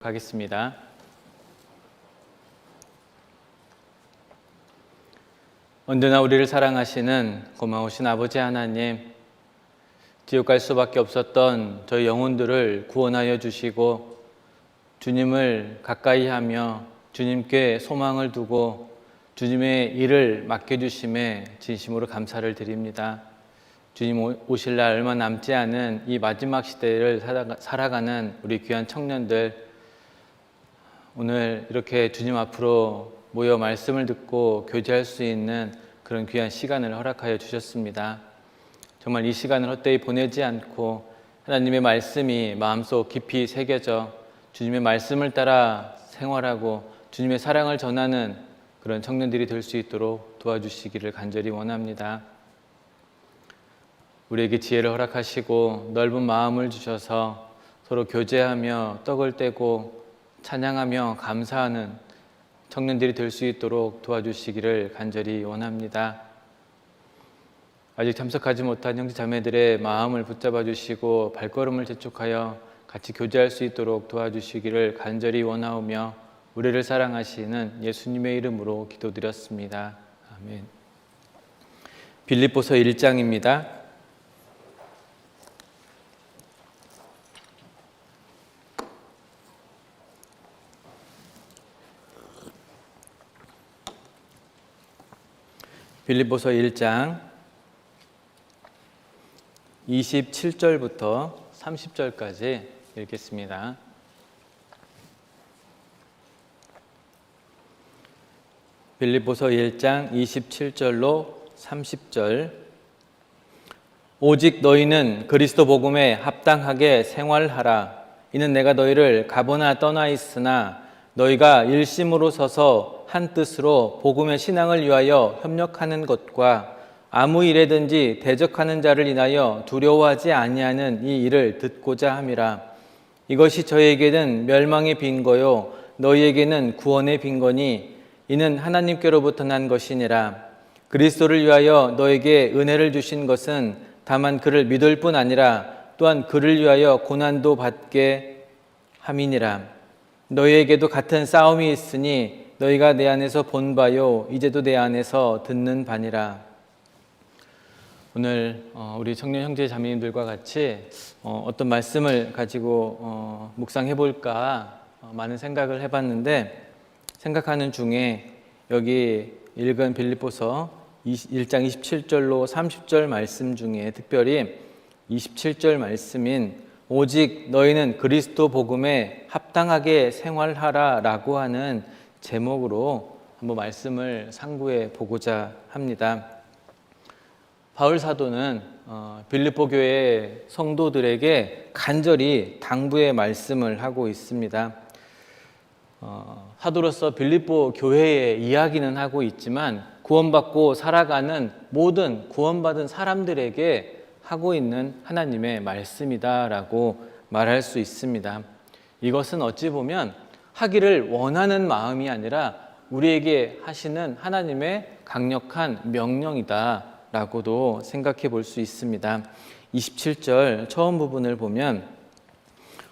가겠습니다. 언제나 우리를 사랑하시는 고마우신 아버지 하나님, 지옥 갈 수밖에 없었던 저희 영혼들을 구원하여 주시고 주님을 가까이 하며 주님께 소망을 두고 주님의 일을 맡겨주심에 진심으로 감사를 드립니다. 주님 오실 날 얼마 남지 않은 이 마지막 시대를 살아가는 우리 귀한 청년들, 오늘 이렇게 주님 앞으로 모여 말씀을 듣고 교제할 수 있는 그런 귀한 시간을 허락하여 주셨습니다. 정말 이 시간을 헛되이 보내지 않고 하나님의 말씀이 마음속 깊이 새겨져 주님의 말씀을 따라 생활하고 주님의 사랑을 전하는 그런 청년들이 될 수 있도록 도와주시기를 간절히 원합니다. 우리에게 지혜를 허락하시고 넓은 마음을 주셔서 서로 교제하며 떡을 떼고 찬양하며 감사하는 청년들이 될 수 있도록 도와주시기를 간절히 원합니다. 아직 참석하지 못한 형제 자매들의 마음을 붙잡아 주시고 발걸음을 재촉하여 같이 교제할 수 있도록 도와주시기를 간절히 원하오며 우리를 사랑하시는 예수님의 이름으로 기도드렸습니다. 아멘. 빌립보서 1장입니다. 빌립보서 1장 27절부터 30절까지 읽겠습니다. 빌립보서 1장 27절로 30절. 오직 너희는 그리스도 복음에 합당하게 생활하라. 이는 내가 너희를 가보나 떠나 있으나 너희가 일심으로 서서 한 뜻으로 복음의 신앙을 위하여 협력하는 것과 아무 일에든지 대적하는 자를 인하여 두려워하지 아니하는 이 일을 듣고자 함이라. 이것이 저희에게는 멸망의 빈거요 너희에게는 구원의 빈거니 이는 하나님께로부터 난 것이니라. 그리스도를 위하여 너에게 은혜를 주신 것은 다만 그를 믿을 뿐 아니라 또한 그를 위하여 고난도 받게 함이니라. 너희에게도 같은 싸움이 있으니 너희가 내 안에서 본 바요 이제도 내 안에서 듣는 바니라. 오늘 우리 청년 형제 자매님들과 같이 어떤 말씀을 가지고 묵상해 볼까 많은 생각을 해봤는데, 생각하는 중에 여기 읽은 빌립보서 1장 27절로 30절 말씀 중에 특별히 27절 말씀인 오직 너희는 그리스도 복음에 합당하게 생활하라 라고 하는 제목으로 한번 말씀을 상고해 보고자 합니다. 바울 사도는 빌립보 교회 성도들에게 간절히 당부의 말씀을 하고 있습니다. 사도로서 빌립보 교회의 이야기는 하고 있지만 구원받고 살아가는 모든 구원받은 사람들에게 하고 있는 하나님의 말씀이다라고 말할 수 있습니다. 이것은 어찌 보면 하기를 원하는 마음이 아니라 우리에게 하시는 하나님의 강력한 명령이다라고도 생각해 볼 수 있습니다. 27절 처음 부분을 보면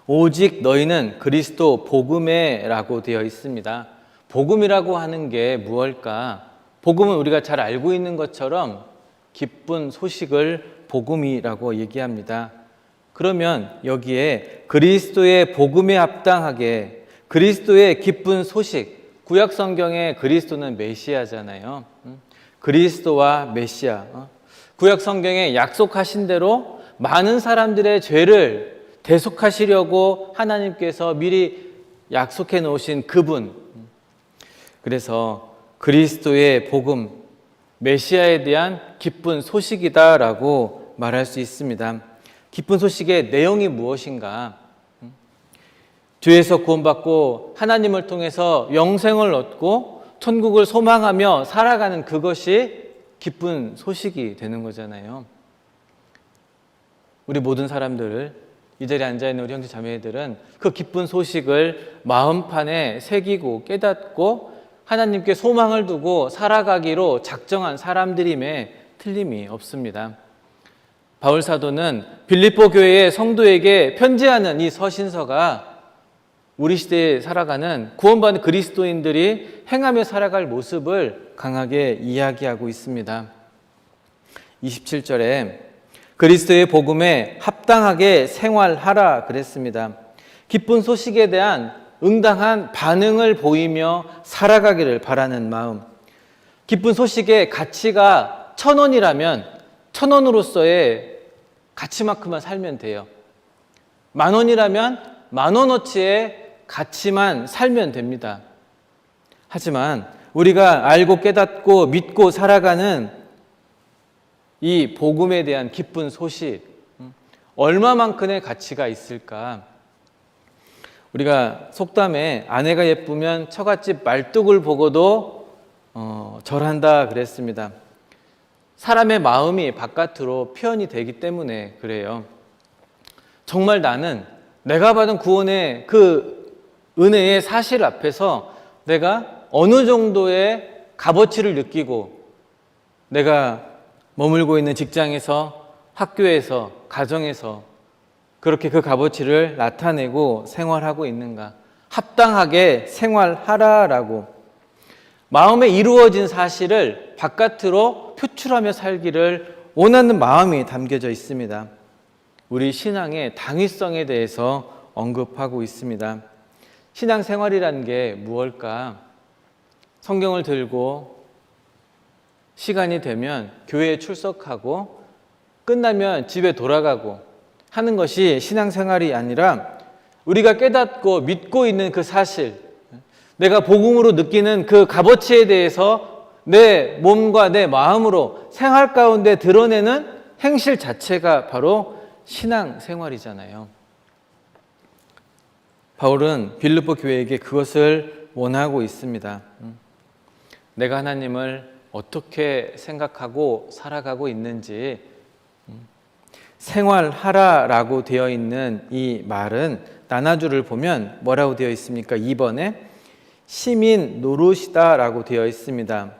오직 너희는 그리스도 복음에 라고 되어 있습니다. 복음이라고 하는 게 무엇일까? 복음은 우리가 잘 알고 있는 것처럼 기쁜 소식을 복음이라고 얘기합니다. 그러면 여기에 그리스도의 복음에 합당하게 그리스도의 기쁜 소식, 구약 성경에 그리스도는 메시아잖아요. 그리스도와 메시아, 구약 성경에 약속하신 대로 많은 사람들의 죄를 대속하시려고 하나님께서 미리 약속해 놓으신 그분. 그래서 그리스도의 복음, 메시아에 대한 기쁜 소식이다라고 말할 수 있습니다. 기쁜 소식의 내용이 무엇인가? 죄에서 구원받고 하나님을 통해서 영생을 얻고 천국을 소망하며 살아가는 그것이 기쁜 소식이 되는 거잖아요. 우리 모든 사람들, 이 자리에 앉아있는 우리 형제 자매들은 그 기쁜 소식을 마음판에 새기고 깨닫고 하나님께 소망을 두고 살아가기로 작정한 사람들임에 틀림이 없습니다. 바울 사도는 빌립보 교회의 성도에게 편지하는 이 서신서가 우리 시대에 살아가는 구원받은 그리스도인들이 행하며 살아갈 모습을 강하게 이야기하고 있습니다. 27절에 그리스도의 복음에 합당하게 생활하라 그랬습니다. 기쁜 소식에 대한 응당한 반응을 보이며 살아가기를 바라는 마음. 기쁜 소식의 가치가 1,000원이라면 1,000원으로서의 가치만큼만 살면 돼요. 10,000원이라면 10,000원어치의 가치만 살면 됩니다. 하지만 우리가 알고 깨닫고 믿고 살아가는 이 복음에 대한 기쁜 소식, 얼마만큼의 가치가 있을까? 우리가 속담에 아내가 예쁘면 처갓집 말뚝을 보고도 절한다 그랬습니다. 사람의 마음이 바깥으로 표현이 되기 때문에 그래요. 정말 나는 내가 받은 구원의 그 은혜의 사실 앞에서 내가 어느 정도의 값어치를 느끼고 내가 머물고 있는 직장에서, 학교에서, 가정에서 그렇게 그 값어치를 나타내고 생활하고 있는가? 합당하게 생활하라라고 마음에 이루어진 사실을 바깥으로 표출하며 살기를 원하는 마음이 담겨져 있습니다. 우리 신앙의 당위성에 대해서 언급하고 있습니다. 신앙생활이라는 게 무엇일까? 성경을 들고 시간이 되면 교회에 출석하고 끝나면 집에 돌아가고 하는 것이 신앙생활이 아니라 우리가 깨닫고 믿고 있는 그 사실, 내가 복음으로 느끼는 그 값어치에 대해서 내 몸과 내 마음으로 생활 가운데 드러내는 행실 자체가 바로 신앙생활이잖아요. 바울은 빌립보 교회에게 그것을 원하고 있습니다. 내가 하나님을 어떻게 생각하고 살아가고 있는지 생활하라라고 되어 있는 이 말은 나나주를 보면 뭐라고 되어 있습니까? 2번에 시민 노릇이다라고 되어 있습니다.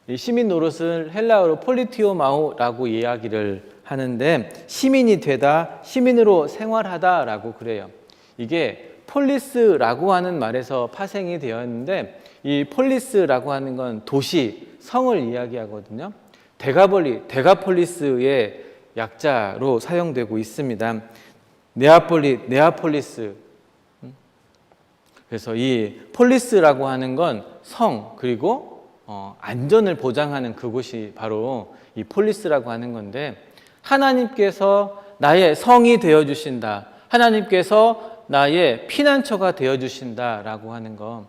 이 시민 노릇을 헬라어로 폴리티오마우라고 이야기를 하는데 시민이 되다, 시민으로 생활하다라고 그래요. 이게 폴리스라고 하는 말에서 파생이 되었는데 이 폴리스라고 하는 건 도시, 성을 이야기하거든요. 데가폴리스의 약자로 사용되고 있습니다. 네아폴리스. 그래서 이 폴리스라고 하는 건 성, 그리고 안전을 보장하는 그곳이 바로 이 폴리스라고 하는 건데 하나님께서 나의 성이 되어주신다. 하나님께서 나의 피난처가 되어주신다라고 하는 것.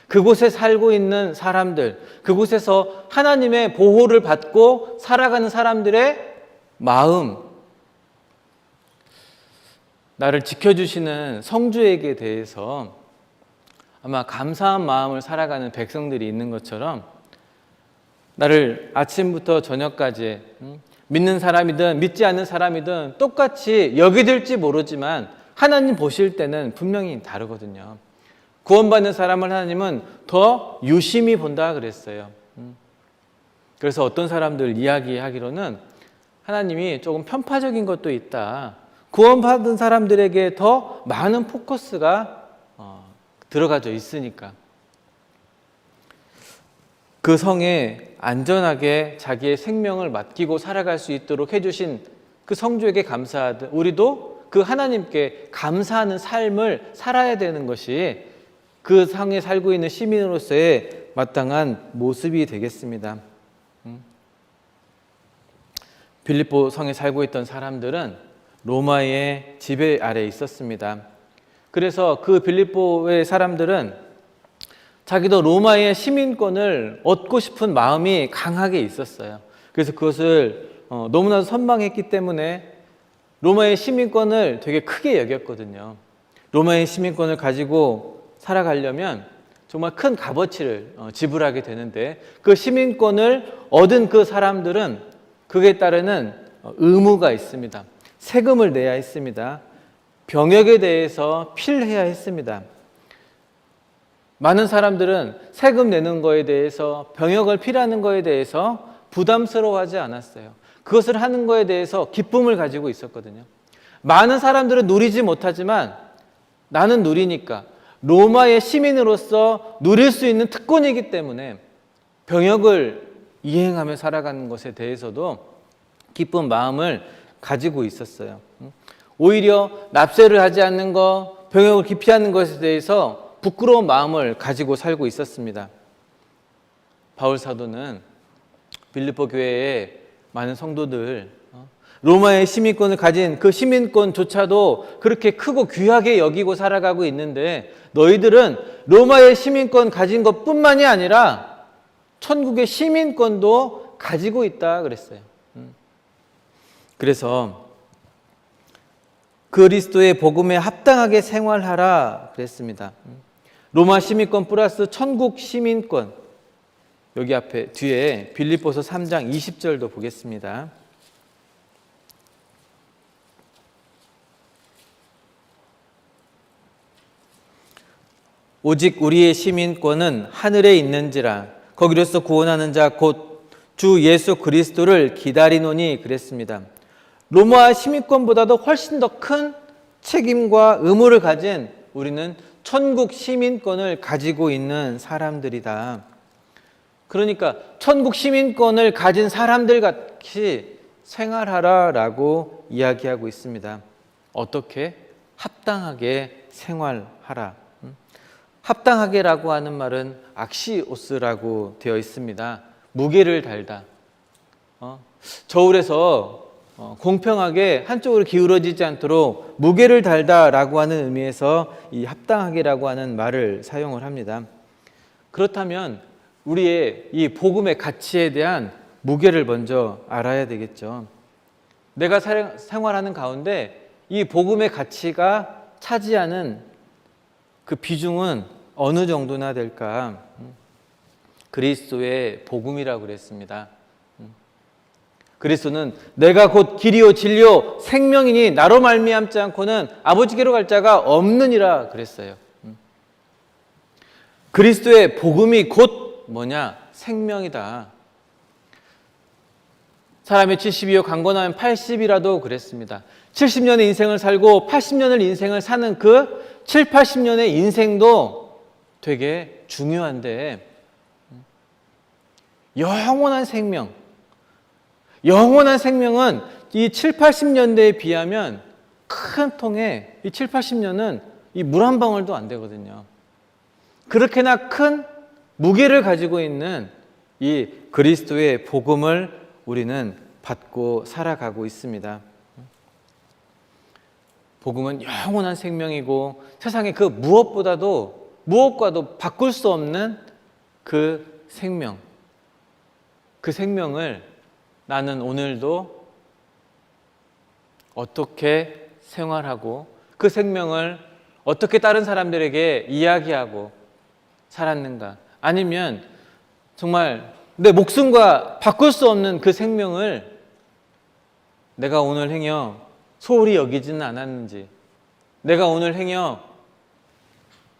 그곳에 살고 있는 사람들, 그곳에서 하나님의 보호를 받고 살아가는 사람들의 마음, 나를 지켜주시는 성주에게 대해서 아마 감사한 마음을 살아가는 백성들이 있는 것처럼 나를 아침부터 저녁까지 믿는 사람이든 믿지 않는 사람이든 똑같이 여기될지 모르지만 하나님 보실 때는 분명히 다르거든요. 구원받는 사람을 하나님은 더 유심히 본다 그랬어요. 그래서 어떤 사람들 이야기하기로는 하나님이 조금 편파적인 것도 있다. 구원받은 사람들에게 더 많은 포커스가 들어가져 있으니까. 그 성에 안전하게 자기의 생명을 맡기고 살아갈 수 있도록 해주신 그 성주에게 감사하듯 우리도 그 하나님께 감사하는 삶을 살아야 되는 것이 그 성에 살고 있는 시민으로서의 마땅한 모습이 되겠습니다. 빌립보 성에 살고 있던 사람들은 로마의 지배 아래에 있었습니다. 그래서 그 빌립보의 사람들은 자기도 로마의 시민권을 얻고 싶은 마음이 강하게 있었어요. 그래서 그것을 너무나도 선망했기 때문에 로마의 시민권을 되게 크게 여겼거든요. 로마의 시민권을 가지고 살아가려면 정말 큰 값어치를 지불하게 되는데 그 시민권을 얻은 그 사람들은 그에 따르는 의무가 있습니다. 세금을 내야 했습니다. 병역에 대해서 필해야 했습니다. 많은 사람들은 세금 내는 거에 대해서 병역을 필하는 거에 대해서 부담스러워하지 않았어요. 그것을 하는 거에 대해서 기쁨을 가지고 있었거든요. 많은 사람들은 누리지 못하지만 나는 누리니까 로마의 시민으로서 누릴 수 있는 특권이기 때문에 병역을 이행하며 살아가는 것에 대해서도 기쁜 마음을 가지고 있었어요. 오히려 납세를 하지 않는 것, 병역을 기피하는 것에 대해서 부끄러운 마음을 가지고 살고 있었습니다. 바울 사도는 빌립보 교회의 많은 성도들, 로마의 시민권을 가진 그 시민권조차도 그렇게 크고 귀하게 여기고 살아가고 있는데 너희들은 로마의 시민권 가진 것뿐만이 아니라 천국의 시민권도 가지고 있다 그랬어요. 그래서 그리스도의 복음에 합당하게 생활하라 그랬습니다. 로마 시민권 플러스 천국 시민권. 여기 앞에 뒤에 빌립보서 3장 20절도 보겠습니다. 오직 우리의 시민권은 하늘에 있는지라 거기로서 구원하는 자 곧 주 예수 그리스도를 기다리노니 그랬습니다. 로마 시민권보다도 훨씬 더 큰 책임과 의무를 가진 우리는 천국 시민권을 가지고 있는 사람들이다. 그러니까 천국 시민권을 가진 사람들 같이 생활하라라고 이야기하고 있습니다. 어떻게? 합당하게 생활하라. 합당하게라고 하는 말은 악시오스라고 되어 있습니다. 무게를 달다. 저울에서 공평하게 한쪽으로 기울어지지 않도록 무게를 달다라고 하는 의미에서 이 합당하게라고 하는 말을 사용을 합니다. 그렇다면 우리의 이 복음의 가치에 대한 무게를 먼저 알아야 되겠죠. 내가 생활하는 가운데 이 복음의 가치가 차지하는 그 비중은 어느 정도나 될까? 그리스도의 복음이라고 그랬습니다. 그리스도는 내가 곧 길이요 진리요 생명이니 나로 말미암지 않고는 아버지께로 갈 자가 없느니라 그랬어요. 그리스도의 복음이 곧 뭐냐? 생명이다. 사람이 70이요 강건하면 80이라도 그랬습니다. 70년의 인생을 살고 80년을 인생을 사는 그 7, 80년의 인생도 되게 중요한데 영원한 생명은 이 7, 80년대에 비하면 큰 통에 이 7, 80년은 이 물 한 방울도 안 되거든요. 그렇게나 큰 무게를 가지고 있는 이 그리스도의 복음을 우리는 받고 살아가고 있습니다. 복음은 영원한 생명이고 세상의 그 무엇과도 바꿀 수 없는 그 생명. 그 생명을 나는 오늘도 어떻게 생활하고 그 생명을 어떻게 다른 사람들에게 이야기하고 살았는가? 아니면 정말 내 목숨과 바꿀 수 없는 그 생명을 내가 오늘 행여 소홀히 여기지는 않았는지, 내가 오늘 행여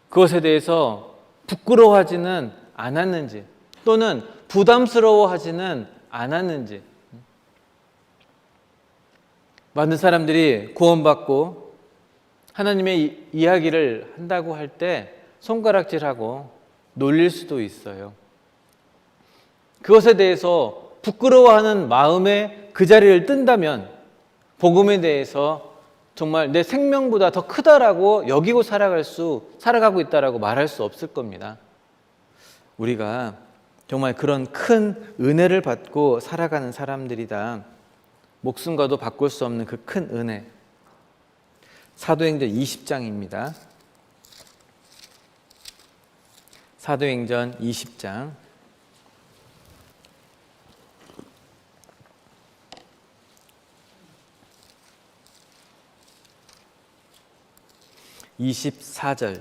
그것에 대해서 부끄러워하지는 않았는지, 또는 부담스러워하지는 않았는지. 많은 사람들이 구원받고 하나님의 이야기를 한다고 할 때 손가락질하고 놀릴 수도 있어요. 그것에 대해서 부끄러워하는 마음에 그 자리를 뜬다면 복음에 대해서 정말 내 생명보다 더 크다라고 여기고 살아가고 있다라고 말할 수 없을 겁니다. 우리가 정말 그런 큰 은혜를 받고 살아가는 사람들이다. 목숨과도 바꿀 수 없는 그 큰 은혜. 사도행전 20장입니다. 사도행전 20장. (24절)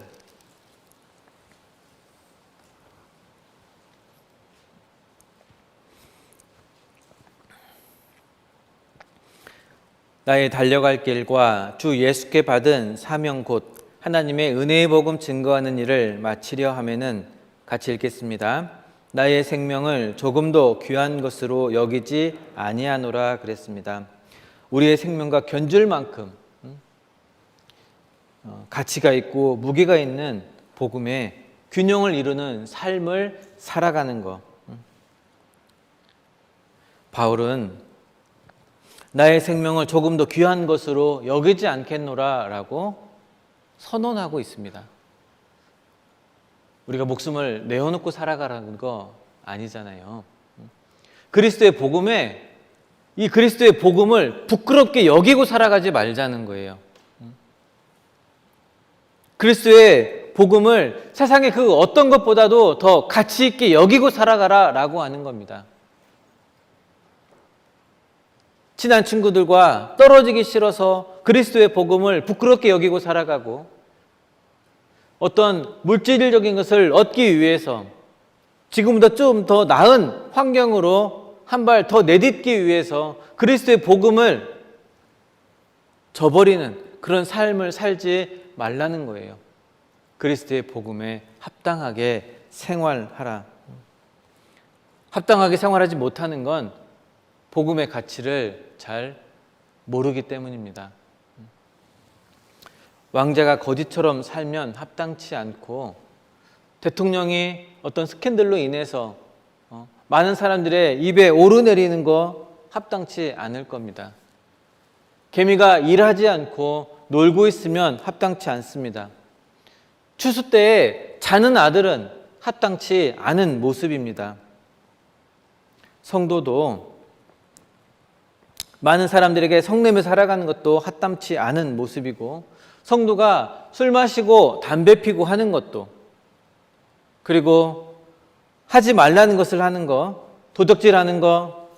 나의 달려갈 길과 주 예수께 받은 사명 곧 하나님의 은혜의 복음 증거하는 일을 마치려 하면은 같이 읽겠습니다. 나의 생명을 조금도 귀한 것으로 여기지 아니하노라 그랬습니다. 우리의 생명과 견줄 만큼 가치가 있고 무게가 있는 복음의 균형을 이루는 삶을 살아가는 것. 바울은 나의 생명을 조금 더 귀한 것으로 여기지 않겠노라 라고 선언하고 있습니다. 우리가 목숨을 내어놓고 살아가라는 거 아니잖아요. 그리스도의 복음에 이 그리스도의 복음을 부끄럽게 여기고 살아가지 말자는 거예요. 그리스도의 복음을 세상의 그 어떤 것보다도 더 가치 있게 여기고 살아가라라고 하는 겁니다. 친한 친구들과 떨어지기 싫어서 그리스도의 복음을 부끄럽게 여기고 살아가고 어떤 물질적인 것을 얻기 위해서 지금보다 좀 더 나은 환경으로 한 발 더 내딛기 위해서 그리스도의 복음을 저버리는 그런 삶을 살지 말라는 거예요. 그리스도의 복음에 합당하게 생활하라. 합당하게 생활하지 못하는 건 복음의 가치를 잘 모르기 때문입니다. 왕자가 거지처럼 살면 합당치 않고 대통령이 어떤 스캔들로 인해서 많은 사람들의 입에 오르내리는 거 합당치 않을 겁니다. 개미가 일하지 않고 놀고 있으면 합당치 않습니다. 추수 때에 자는 아들은 합당치 않은 모습입니다. 성도도 많은 사람들에게 성내며 살아가는 것도 합당치 않은 모습이고 성도가 술 마시고 담배 피고 하는 것도 그리고 하지 말라는 것을 하는 거, 도적질하는 거,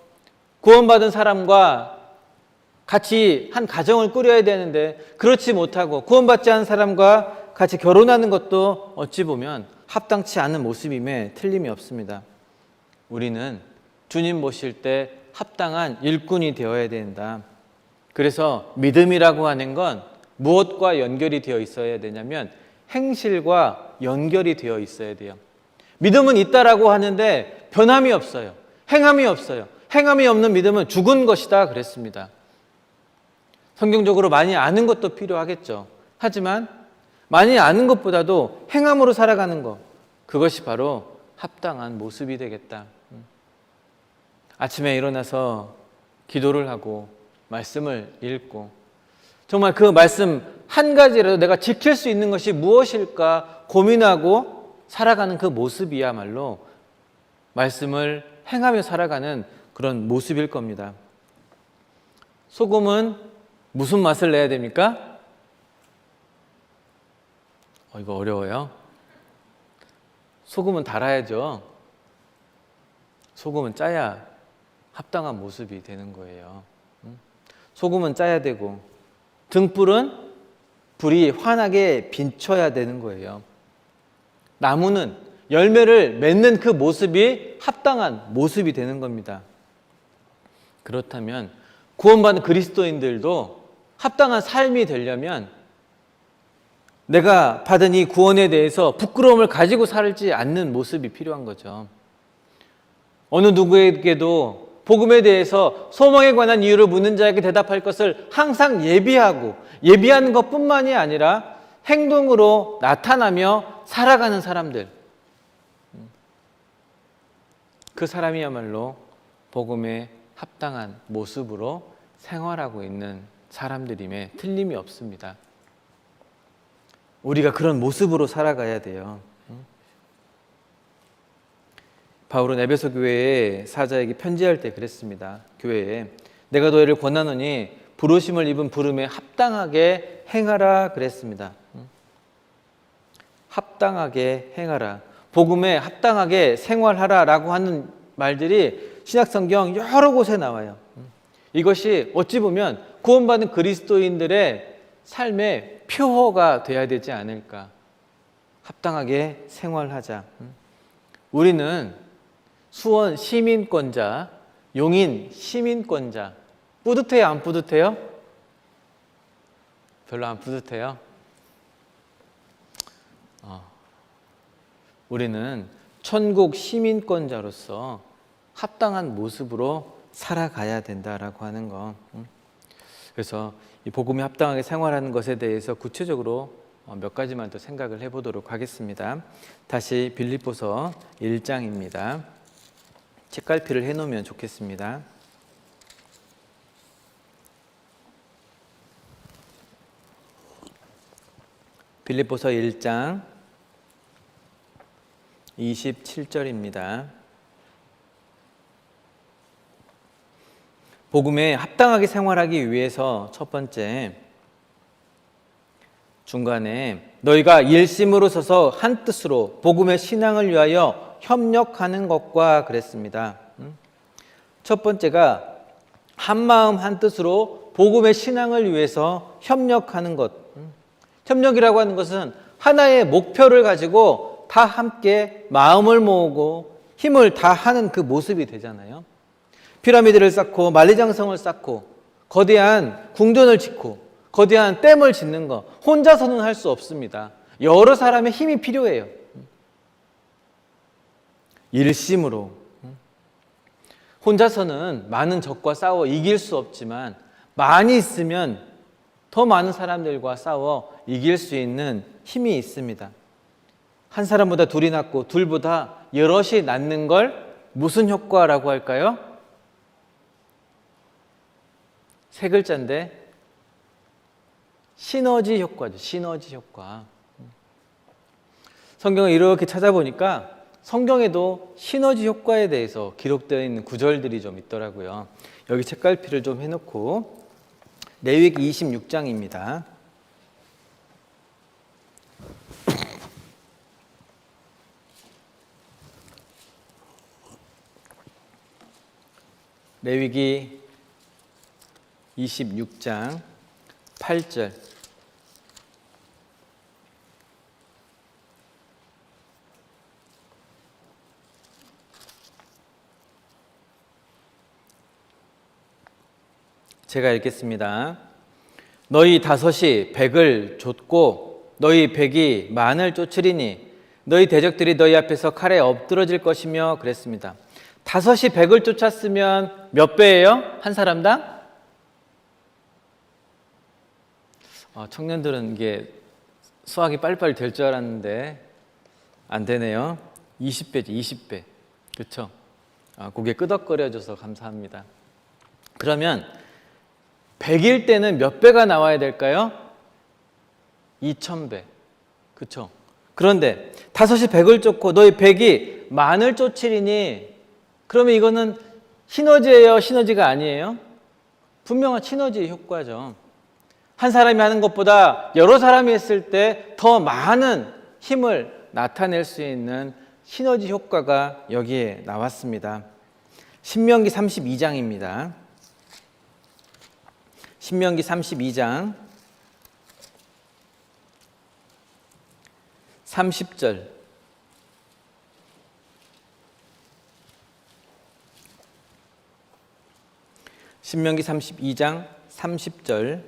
구원받은 사람과 같이 한 가정을 꾸려야 되는데 그렇지 못하고 구원받지 않은 사람과 같이 결혼하는 것도 어찌 보면 합당치 않은 모습임에 틀림이 없습니다. 우리는 주님 모실 때 합당한 일꾼이 되어야 된다. 그래서 믿음이라고 하는 건 무엇과 연결이 되어 있어야 되냐면 행실과 연결이 되어 있어야 돼요. 믿음은 있다라고 하는데 변함이 없어요. 행함이 없어요. 행함이 없는 믿음은 죽은 것이다 그랬습니다. 성경적으로 많이 아는 것도 필요하겠죠. 하지만 많이 아는 것보다도 행함으로 살아가는 것, 그것이 바로 합당한 모습이 되겠다. 아침에 일어나서 기도를 하고 말씀을 읽고 정말 그 말씀 한 가지라도 내가 지킬 수 있는 것이 무엇일까 고민하고 살아가는 그 모습이야말로 말씀을 행하며 살아가는 그런 모습일 겁니다. 소금은 무슨 맛을 내야 됩니까? 이거 어려워요. 소금은 달아야죠. 소금은 짜야 합당한 모습이 되는 거예요. 소금은 짜야 되고 등불은 불이 환하게 비춰야 되는 거예요. 나무는 열매를 맺는 그 모습이 합당한 모습이 되는 겁니다. 그렇다면 구원받은 그리스도인들도 합당한 삶이 되려면 내가 받은 이 구원에 대해서 부끄러움을 가지고 살지 않는 모습이 필요한 거죠. 어느 누구에게도 복음에 대해서 소망에 관한 이유를 묻는 자에게 대답할 것을 항상 예비하는 것뿐만이 아니라 행동으로 나타나며 살아가는 사람들, 그 사람이야말로 복음에 합당한 모습으로 생활하고 있는 사람들임에 틀림이 없습니다. 우리가 그런 모습으로 살아가야 돼요. 바울은 에베소 교회의 사자에게 편지할 때 그랬습니다. 교회에 내가 너희를 권하노니 부르심을 입은 부름에 합당하게 행하라 그랬습니다. 합당하게 행하라, 복음에 합당하게 생활하라라고 하는 말들이 신약성경 여러 곳에 나와요. 이것이 어찌 보면 구원받은 그리스도인들의 삶의 표어가 돼야 되지 않을까. 합당하게 생활하자. 우리는 수원 시민권자, 용인 시민권자. 뿌듯해요, 안 뿌듯해요? 별로 안 뿌듯해요? 우리는 천국 시민권자로서 합당한 모습으로 살아가야 된다라고 하는 거. 그래서 이 복음에 합당하게 생활하는 것에 대해서 구체적으로 몇 가지만 더 생각을 해보도록 하겠습니다. 다시 빌립보서 1장입니다. 책갈피를 해놓으면 좋겠습니다. 빌립보서 1장 27절입니다. 복음에 합당하게 생활하기 위해서 첫 번째, 중간에 너희가 일심으로 서서 한 뜻으로 복음의 신앙을 위하여 협력하는 것과 그랬습니다. 첫 번째가 한 마음 한 뜻으로 복음의 신앙을 위해서 협력하는 것. 협력이라고 하는 것은 하나의 목표를 가지고 다 함께 마음을 모으고 힘을 다하는 그 모습이 되잖아요. 피라미드를 쌓고 만리장성을 쌓고 거대한 궁전을 짓고 거대한 댐을 짓는 거 혼자서는 할 수 없습니다. 여러 사람의 힘이 필요해요. 일심으로. 혼자서는 많은 적과 싸워 이길 수 없지만 많이 있으면 더 많은 사람들과 싸워 이길 수 있는 힘이 있습니다. 한 사람보다 둘이 낫고 둘보다 여럿이 낫는 걸 무슨 효과라고 할까요? 세 글자인데 시너지 효과죠. 시너지 효과. 성경을 이렇게 찾아보니까 성경에도 시너지 효과에 대해서 기록되어 있는 구절들이 좀 있더라고요. 여기 책갈피를 좀 해놓고 레위기 26장입니다. 레위기 26장 8절. 제가 읽겠습니다. 너희 다섯이 백을 좇고 너희 백이 만을 쫓으리니 너희 대적들이 너희 앞에서 칼에 엎드러질 것이며 그랬습니다. 다섯이 백을 쫓았으면 몇 배예요? 한 사람당? 청년들은 이게 수학이 빨리빨리 될 줄 알았는데 안 되네요. 20배지, 20배. 그렇죠? 고개 끄덕거려줘서 감사합니다. 그러면 100일 때는 몇 배가 나와야 될까요? 2000배. 그렇죠? 그런데 다섯이 100을 쫓고 너희 100이 만을 쫓으리니 그러면 이거는 시너지예요? 시너지가 아니에요? 분명한 시너지 효과죠. 한 사람이 하는 것보다 여러 사람이 했을 때 더 많은 힘을 나타낼 수 있는 시너지 효과가 여기에 나왔습니다. 신명기 32장입니다. 신명기 32장 30절. 신명기 32장 30절.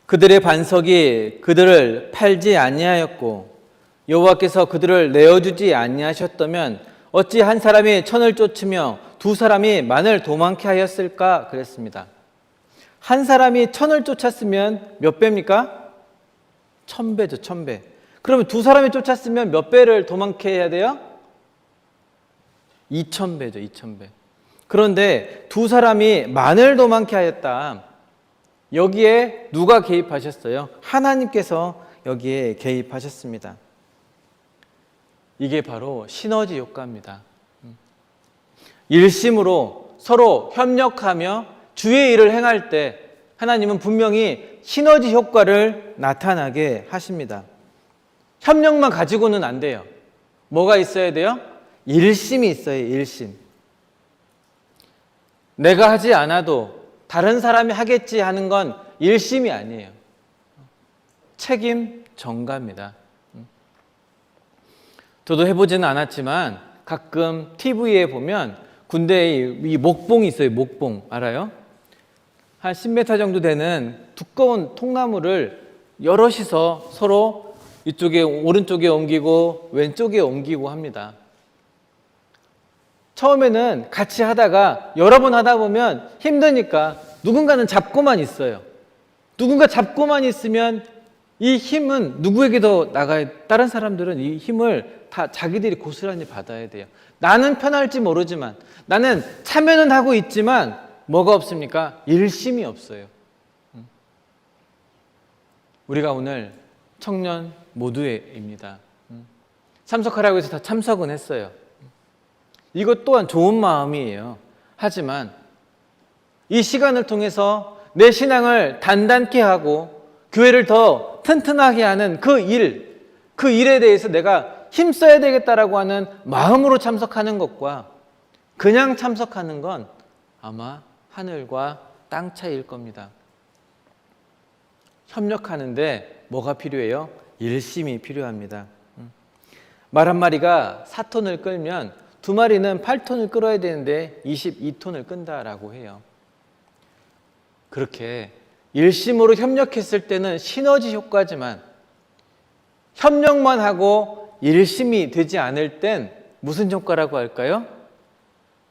그들의 반석이 그들을 팔지 아니하였고 여호와께서 그들을 내어주지 아니하셨다면 어찌 한 사람이 천을 쫓으며 두 사람이 만을 도망케 하였을까 그랬습니다. 한 사람이 천을 쫓았으면 몇 배입니까? 1000배죠. 1000배. 그러면 두 사람이 쫓았으면 몇 배를 도망케 해야 돼요? 2000배죠. 2000배. 그런데 두 사람이 만을 도망케 하였다. 여기에 누가 개입하셨어요? 하나님께서 여기에 개입하셨습니다. 이게 바로 시너지 효과입니다. 일심으로 서로 협력하며 주의 일을 행할 때 하나님은 분명히 시너지 효과를 나타나게 하십니다. 협력만 가지고는 안 돼요. 뭐가 있어야 돼요? 일심이 있어요. 일심. 내가 하지 않아도 다른 사람이 하겠지 하는 건 일심이 아니에요. 책임 전가입니다. 저도 해보지는 않았지만 가끔 TV에 보면 군대에 이 목봉이 있어요. 목봉 알아요? 한 10m 정도 되는 두꺼운 통나무를 여럿이서 서로 이쪽에 오른쪽에 옮기고 왼쪽에 옮기고 합니다. 처음에는 같이 하다가 여러 번 하다 보면 힘드니까 누군가는 잡고만 있어요. 누군가 잡고만 있으면 이 힘은 누구에게도 나가야, 다른 사람들은 이 힘을 다 자기들이 고스란히 받아야 돼요. 나는 편할지 모르지만, 나는 참여는 하고 있지만 뭐가 없습니까? 일심이 없어요. 우리가 오늘 청년 모두입니다. 참석하라고 해서 다 참석은 했어요. 이것 또한 좋은 마음이에요. 하지만 이 시간을 통해서 내 신앙을 단단케 하고 교회를 더 튼튼하게 하는 그 일에 대해서 내가 힘써야 되겠다라고 하는 마음으로 참석하는 것과 그냥 참석하는 건 아마 하늘과 땅 차이일 겁니다. 협력하는데 뭐가 필요해요? 일심이 필요합니다. 말 한 마리가 4톤을 끌면 2마리는 8톤을 끌어야 되는데 22톤을 끈다라고 해요. 그렇게 일심으로 협력했을 때는 시너지 효과지만 협력만 하고 일심이 되지 않을 땐 무슨 효과라고 할까요?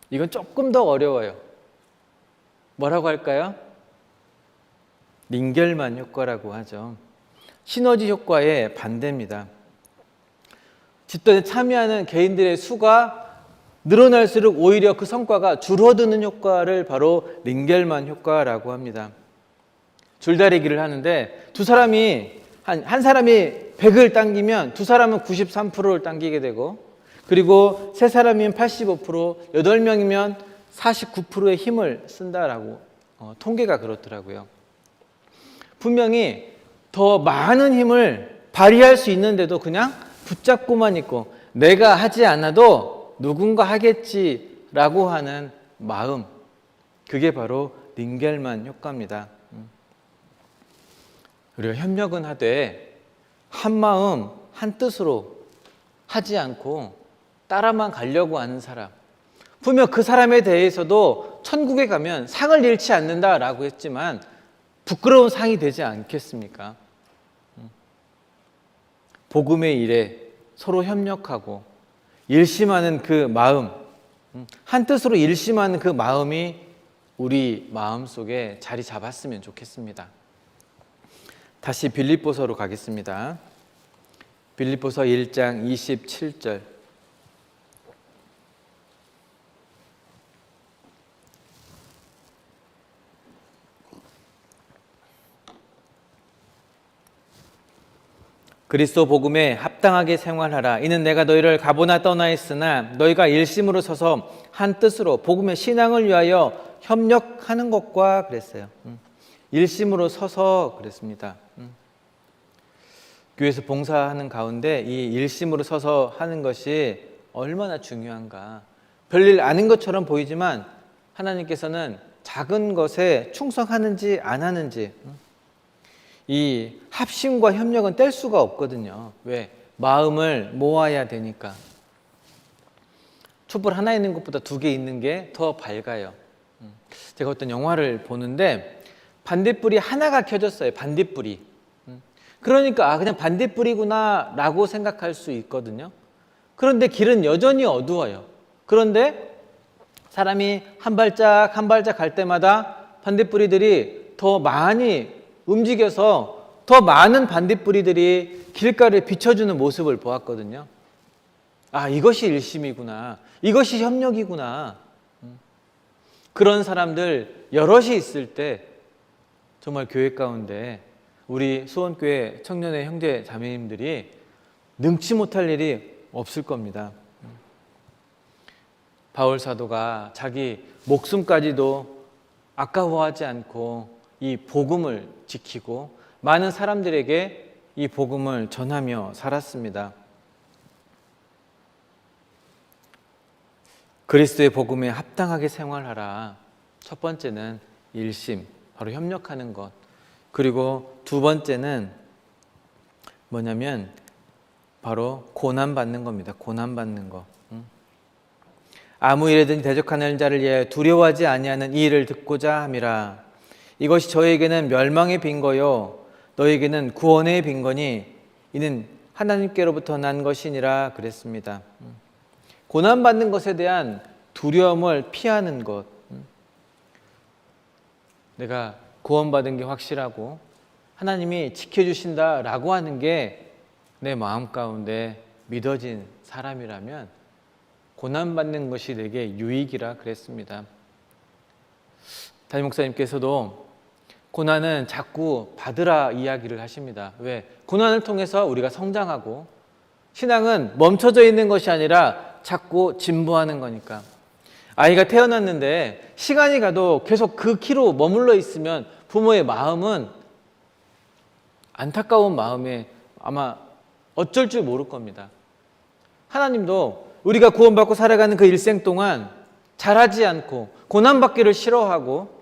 이건 조금 더 어려워요. 뭐라고 할까요? 링겔만 효과라고 하죠. 시너지 효과의 반대입니다. 집단에 참여하는 개인들의 수가 늘어날수록 오히려 그 성과가 줄어드는 효과를 바로 링겔만 효과라고 합니다. 줄다리기를 하는데 한 사람이 100을 당기면 두 사람은 93%를 당기게 되고, 그리고 세 사람이면 85%, 8명이면 49%의 힘을 쓴다라고 통계가 그렇더라고요. 분명히 더 많은 힘을 발휘할 수 있는데도 그냥 붙잡고만 있고 내가 하지 않아도 누군가 하겠지라고 하는 마음, 그게 바로 링겔만 효과입니다. 우리가 협력은 하되 한 마음 한 뜻으로 하지 않고 따라만 가려고 하는 사람, 분명 그 사람에 대해서도 천국에 가면 상을 잃지 않는다라고 했지만 부끄러운 상이 되지 않겠습니까? 복음의 일에 서로 협력하고 일심하는 그 마음, 한 뜻으로 일심하는 그 마음이 우리 마음속에 자리 잡았으면 좋겠습니다. 다시 빌립보서로 가겠습니다. 빌립보서 1장 27절. 그리스도 복음에 합당하게 생활하라. 이는 내가 너희를 가보나 떠나 있으나 너희가 일심으로 서서 한 뜻으로 복음의 신앙을 위하여 협력하는 것과 그랬어요. 일심으로 서서 그랬습니다. 교회에서 봉사하는 가운데 이 일심으로 서서 하는 것이 얼마나 중요한가. 별일 아닌 것처럼 보이지만 하나님께서는 작은 것에 충성하는지 안 하는지, 이 합심과 협력은 뗄 수가 없거든요. 왜? 마음을 모아야 되니까. 촛불 하나 있는 것보다 2개 있는 게 더 밝아요. 제가 어떤 영화를 보는데 반딧불이 하나가 켜졌어요. 반딧불이. 그러니까 그냥 반딧불이구나 라고 생각할 수 있거든요. 그런데 길은 여전히 어두워요. 그런데 사람이 한 발짝 한 발짝 갈 때마다 반딧불이들이 더 많이 움직여서 더 많은 반딧불이들이 길가를 비춰주는 모습을 보았거든요. 아, 이것이 일심이구나. 이것이 협력이구나. 그런 사람들 여럿이 있을 때 정말 교회 가운데 우리 수원교회 청년의 형제 자매님들이 능치 못할 일이 없을 겁니다. 바울 사도가 자기 목숨까지도 아까워하지 않고 이 복음을 지키고 많은 사람들에게 이 복음을 전하며 살았습니다. 그리스도의 복음에 합당하게 생활하라. 첫 번째는 일심, 바로 협력하는 것. 그리고 두 번째는 뭐냐면 바로 고난받는 겁니다. 고난받는 것. 아무 일에든 대적하는 자를 위하여 두려워하지 아니하는 이 일을 듣고자 함이라. 이것이 저에게는 멸망의 빈거요 너에게는 구원의 빈거니 이는 하나님께로부터 난 것이니라 그랬습니다. 고난받는 것에 대한 두려움을 피하는 것. 내가 구원받은 게 확실하고 하나님이 지켜주신다라고 하는 게 내 마음 가운데 믿어진 사람이라면 고난받는 것이 내게 유익이라 그랬습니다. 담임 목사님께서도 고난은 자꾸 받으라 이야기를 하십니다. 왜? 고난을 통해서 우리가 성장하고 신앙은 멈춰져 있는 것이 아니라 자꾸 진보하는 거니까. 아이가 태어났는데 시간이 가도 계속 그 키로 머물러 있으면 부모의 마음은 안타까운 마음에 아마 어쩔 줄 모를 겁니다. 하나님도 우리가 구원받고 살아가는 그 일생 동안 잘하지 않고 고난받기를 싫어하고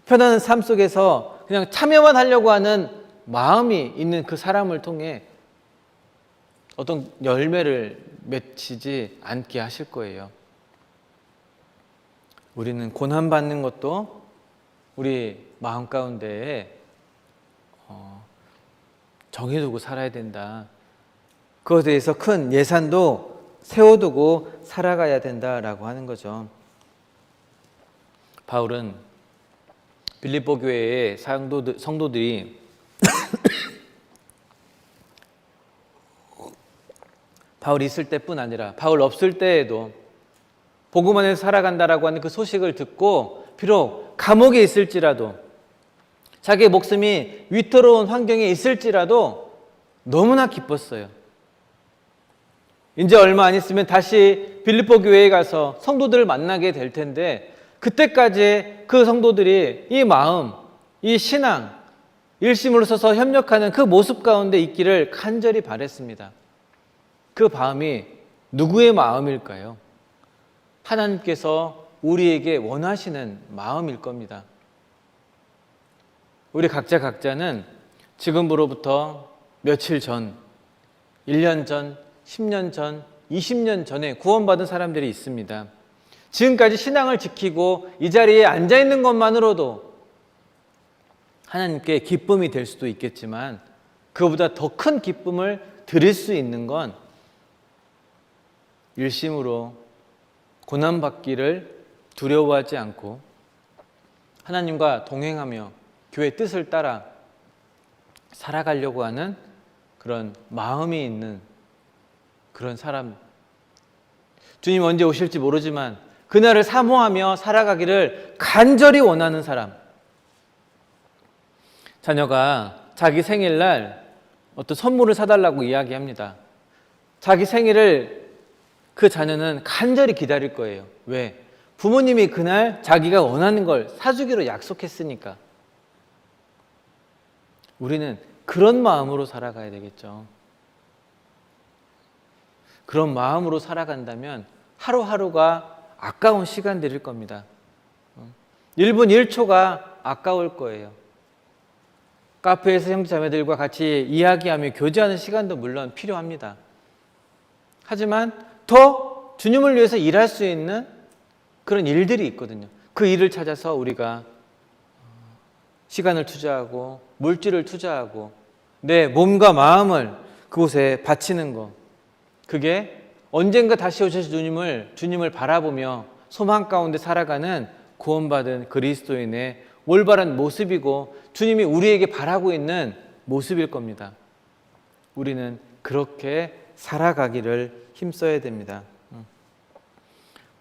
편안한 삶 속에서 그냥 참여만 하려고 하는 마음이 있는 그 사람을 통해 어떤 열매를 맺히지 않게 하실 거예요. 우리는 고난받는 것도 우리 마음 가운데에 정해두고 살아야 된다. 그것에 대해서 큰 예산도 세워두고 살아가야 된다라고 하는 거죠. 바울은 빌립보 교회의 성도들이 바울이 있을 때뿐 아니라 바울 없을 때에도 복음 안에서 살아간다라고 하는 그 소식을 듣고 비록 감옥에 있을지라도 자기의 목숨이 위태로운 환경에 있을지라도 너무나 기뻤어요. 이제 얼마 안 있으면 다시 빌립보 교회에 가서 성도들을 만나게 될 텐데 그때까지 그 성도들이 이 마음, 이 신앙, 일심으로 서서 협력하는 그 모습 가운데 있기를 간절히 바랬습니다. 그 마음이 누구의 마음일까요? 하나님께서 우리에게 원하시는 마음일 겁니다. 우리 각자는 지금으로부터 며칠 전, 1년 전, 10년 전, 20년 전에 구원받은 사람들이 있습니다. 지금까지 신앙을 지키고 이 자리에 앉아있는 것만으로도 하나님께 기쁨이 될 수도 있겠지만 그보다 더 큰 기쁨을 드릴 수 있는 건 일심으로 고난받기를 두려워하지 않고 하나님과 동행하며 교회 뜻을 따라 살아가려고 하는 그런 마음이 있는 그런 사람. 주님 언제 오실지 모르지만 그날을 사모하며 살아가기를 간절히 원하는 사람. 자녀가 자기 생일날 어떤 선물을 사달라고 이야기합니다. 자기 생일을 그 자녀는 간절히 기다릴 거예요. 왜? 부모님이 그날 자기가 원하는 걸 사주기로 약속했으니까. 우리는 그런 마음으로 살아가야 되겠죠. 그런 마음으로 살아간다면 하루하루가 아까운 시간들일 겁니다. 1분 1초가 아까울 거예요. 카페에서 형제자매들과 같이 이야기하며 교제하는 시간도 물론 필요합니다. 하지만 더 주님을 위해서 일할 수 있는 그런 일들이 있거든요. 그 일을 찾아서 우리가 시간을 투자하고 물질을 투자하고 내 몸과 마음을 그곳에 바치는 것, 그게 언젠가 다시 오실 주님을 바라보며 소망 가운데 살아가는 구원받은 그리스도인의 올바른 모습이고 주님이 우리에게 바라고 있는 모습일 겁니다. 우리는 그렇게 살아가기를 힘써야 됩니다.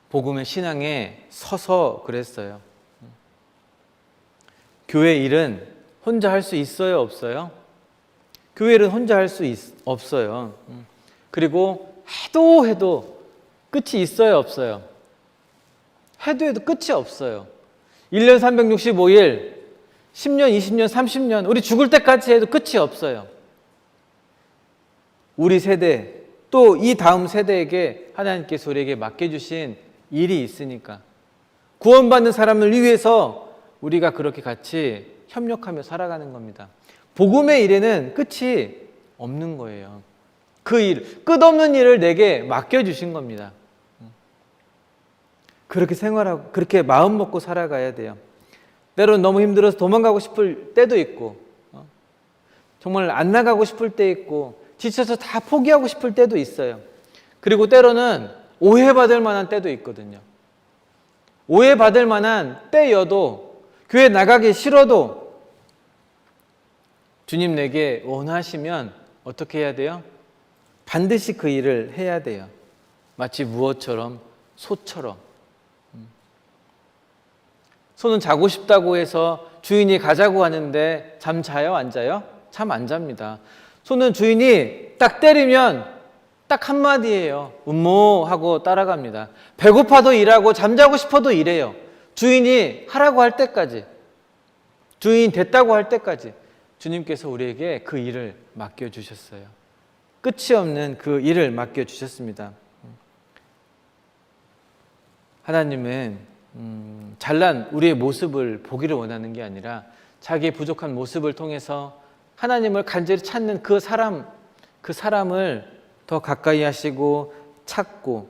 복음의 신앙에 서서 그랬어요. 교회 일은 혼자 할 수 있어요, 없어요? 교회 일은 혼자 할 수 없어요. 그리고 해도 끝이 있어요, 없어요? 해도 끝이 없어요. 1년 365일, 10년, 20년, 30년, 우리 죽을 때까지 해도 끝이 없어요. 우리 세대, 또 이 다음 세대에게 하나님께서 우리에게 맡겨주신 일이 있으니까 구원받는 사람을 위해서 우리가 그렇게 같이 협력하며 살아가는 겁니다. 복음의 일에는 끝이 없는 거예요. 그 일, 끝없는 일을 내게 맡겨주신 겁니다. 그렇게 생활하고 그렇게 마음 먹고 살아가야 돼요. 때로는 너무 힘들어서 도망가고 싶을 때도 있고 정말 안 나가고 싶을 때 있고 지쳐서 다 포기하고 싶을 때도 있어요. 그리고 때로는 오해받을 만한 때도 있거든요. 오해받을 만한 때여도 교회 나가기 싫어도 주님 내게 원하시면 어떻게 해야 돼요? 반드시 그 일을 해야 돼요. 마치 무엇처럼? 소처럼. 소는 자고 싶다고 해서 주인이 가자고 하는데 잠 자요? 안 자요? 잠 안 잡니다. 소는 주인이 딱 때리면 딱 한마디예요. 음모 하고 따라갑니다. 배고파도 일하고 잠자고 싶어도 일해요. 주인이 하라고 할 때까지, 주인 됐다고 할 때까지 주님께서 우리에게 그 일을 맡겨주셨어요. 끝이 없는 그 일을 맡겨주셨습니다. 하나님은 잘난 우리의 모습을 보기를 원하는 게 아니라 자기의 부족한 모습을 통해서 하나님을 간절히 찾는 그 사람을 더 가까이 하시고 찾고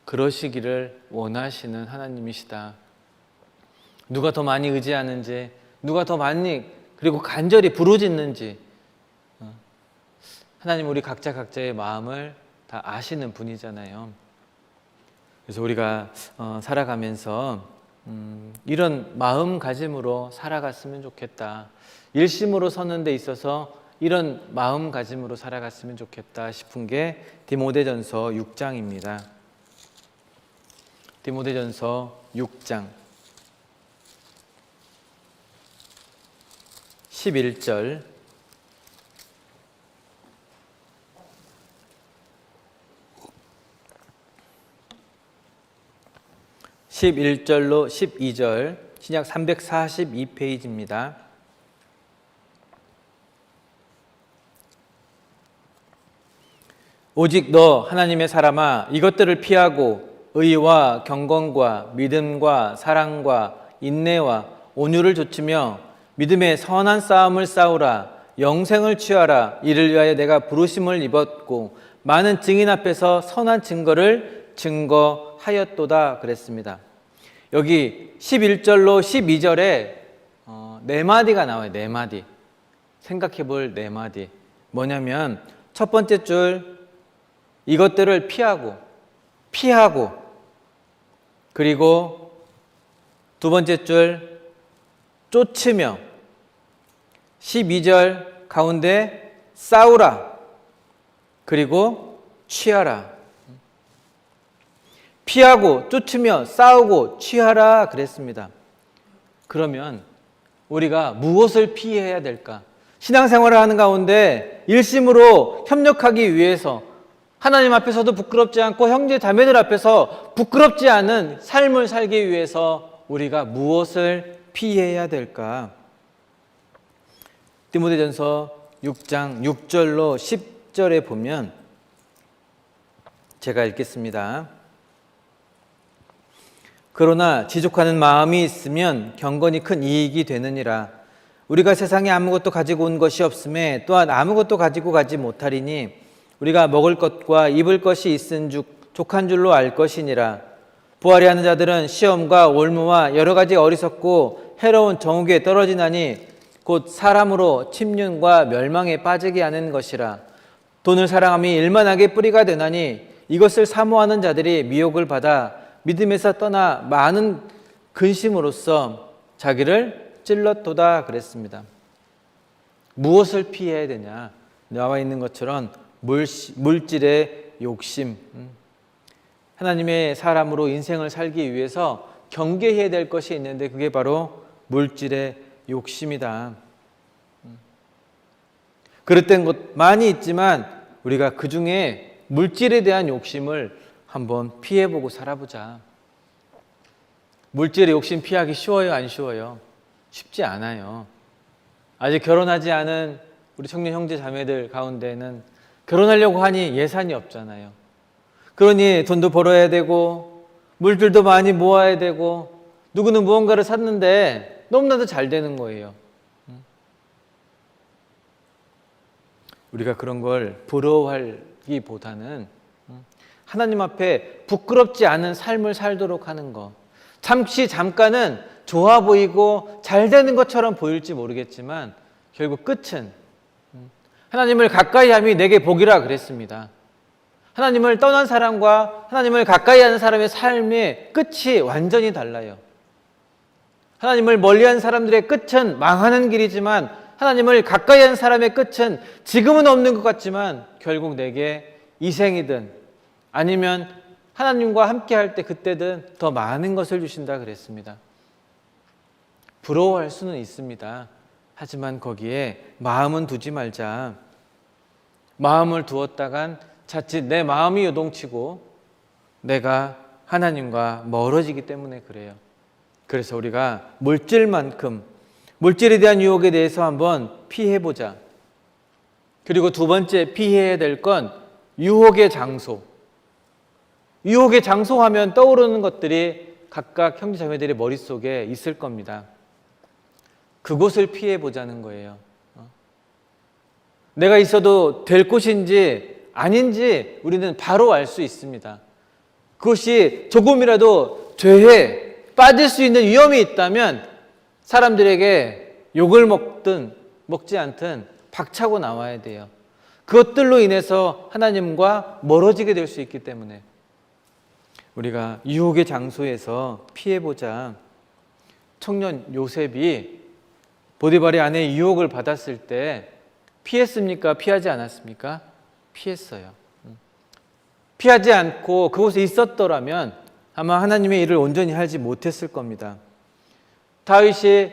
그러시기를 원하시는 하나님이시다. 누가 더 많이 의지하는지, 누가 더 많이 그리고 간절히 부르짖는지 하나님 우리 각자의 마음을 다 아시는 분이잖아요. 그래서 우리가 살아가면서 이런 마음가짐으로 살아갔으면 좋겠다. 일심으로 서는 데 있어서 이런 마음가짐으로 살아갔으면 좋겠다 싶은 게 디모데전서 6장입니다. 디모데전서 6장 11절 11절로 12절 신약 342페이지입니다. 오직 너 하나님의 사람아 이것들을 피하고 의와 경건과 믿음과 사랑과 인내와 온유를 좇으며 믿음의 선한 싸움을 싸우라. 영생을 취하라. 이를 위하여 내가 부르심을 입었고 많은 증인 앞에서 선한 증거를 증거하였도다 그랬습니다. 여기 11절로 12절에 네 마디가 나와요. 네 마디. 생각해 볼 네 마디. 뭐냐면 첫 번째 줄 이것들을 피하고 그리고 두 번째 줄 쫓으며 12절 가운데 싸우라 그리고 취하라. 피하고 쫓으며 싸우고 취하라 그랬습니다. 그러면 우리가 무엇을 피해야 될까? 신앙생활을 하는 가운데 일심으로 협력하기 위해서 하나님 앞에서도 부끄럽지 않고 형제 자매들 앞에서 부끄럽지 않은 삶을 살기 위해서 우리가 무엇을 피해야 될까? 디모데전서 6장 6절로 10절에 보면 제가 읽겠습니다. 그러나 지족하는 마음이 있으면 경건이 큰 이익이 되느니라. 우리가 세상에 아무것도 가지고 온 것이 없음에 또한 아무것도 가지고 가지 못하리니 우리가 먹을 것과 입을 것이 있은즉 족한 줄로 알 것이니라. 부활이 하는 자들은 시험과 올무와 여러 가지 어리석고 해로운 정욕에 떨어지나니 곧 사람으로 침륜과 멸망에 빠지게 하는 것이라. 돈을 사랑함이 일만하게 뿌리가 되나니 이것을 사모하는 자들이 미혹을 받아 믿음에서 떠나 많은 근심으로써 자기를 찔렀도다 그랬습니다. 무엇을 피해야 되냐? 나와 있는 것처럼 물질의 욕심. 하나님의 사람으로 인생을 살기 위해서 경계해야 될 것이 있는데 그게 바로 물질의 욕심이다. 그릇된 것 많이 있지만 우리가 그 중에 물질에 대한 욕심을 한번 피해보고 살아보자. 물질의 욕심 피하기 쉬워요? 안 쉬워요? 쉽지 않아요. 아직 결혼하지 않은 우리 청년 형제 자매들 가운데는 결혼하려고 하니 예산이 없잖아요. 그러니 돈도 벌어야 되고 물질도 많이 모아야 되고 누구는 무언가를 샀는데 너무나도 잘 되는 거예요. 우리가 그런 걸 부러워하기보다는 하나님 앞에 부끄럽지 않은 삶을 살도록 하는 것. 잠깐은 좋아 보이고 잘 되는 것처럼 보일지 모르겠지만 결국 끝은 하나님을 가까이 함이 내게 복이라 그랬습니다. 하나님을 떠난 사람과 하나님을 가까이 하는 사람의 삶의 끝이 완전히 달라요. 하나님을 멀리한 사람들의 끝은 망하는 길이지만 하나님을 가까이 한 사람의 끝은 지금은 없는 것 같지만 결국 내게 이생이든 아니면 하나님과 함께 할 때 그때든 더 많은 것을 주신다 그랬습니다. 부러워할 수는 있습니다. 하지만 거기에 마음은 두지 말자. 마음을 두었다간 자칫 내 마음이 요동치고 내가 하나님과 멀어지기 때문에 그래요. 그래서 우리가 물질만큼 물질에 대한 유혹에 대해서 한번 피해보자. 그리고 두 번째 피해야 될 건 유혹의 장소. 유혹의 장소 하면 떠오르는 것들이 각각 형제자매들의 머릿속에 있을 겁니다. 그곳을 피해보자는 거예요. 내가 있어도 될 곳인지 아닌지 우리는 바로 알 수 있습니다. 그것이 조금이라도 죄에 빠질 수 있는 위험이 있다면 사람들에게 욕을 먹든 먹지 않든 박차고 나와야 돼요. 그것들로 인해서 하나님과 멀어지게 될 수 있기 때문에 우리가 유혹의 장소에서 피해보자. 청년 요셉이 보디발의 아내의 유혹을 받았을 때 피했습니까? 피하지 않았습니까? 피했어요. 피하지 않고 그곳에 있었더라면 아마 하나님의 일을 온전히 하지 못했을 겁니다. 다윗이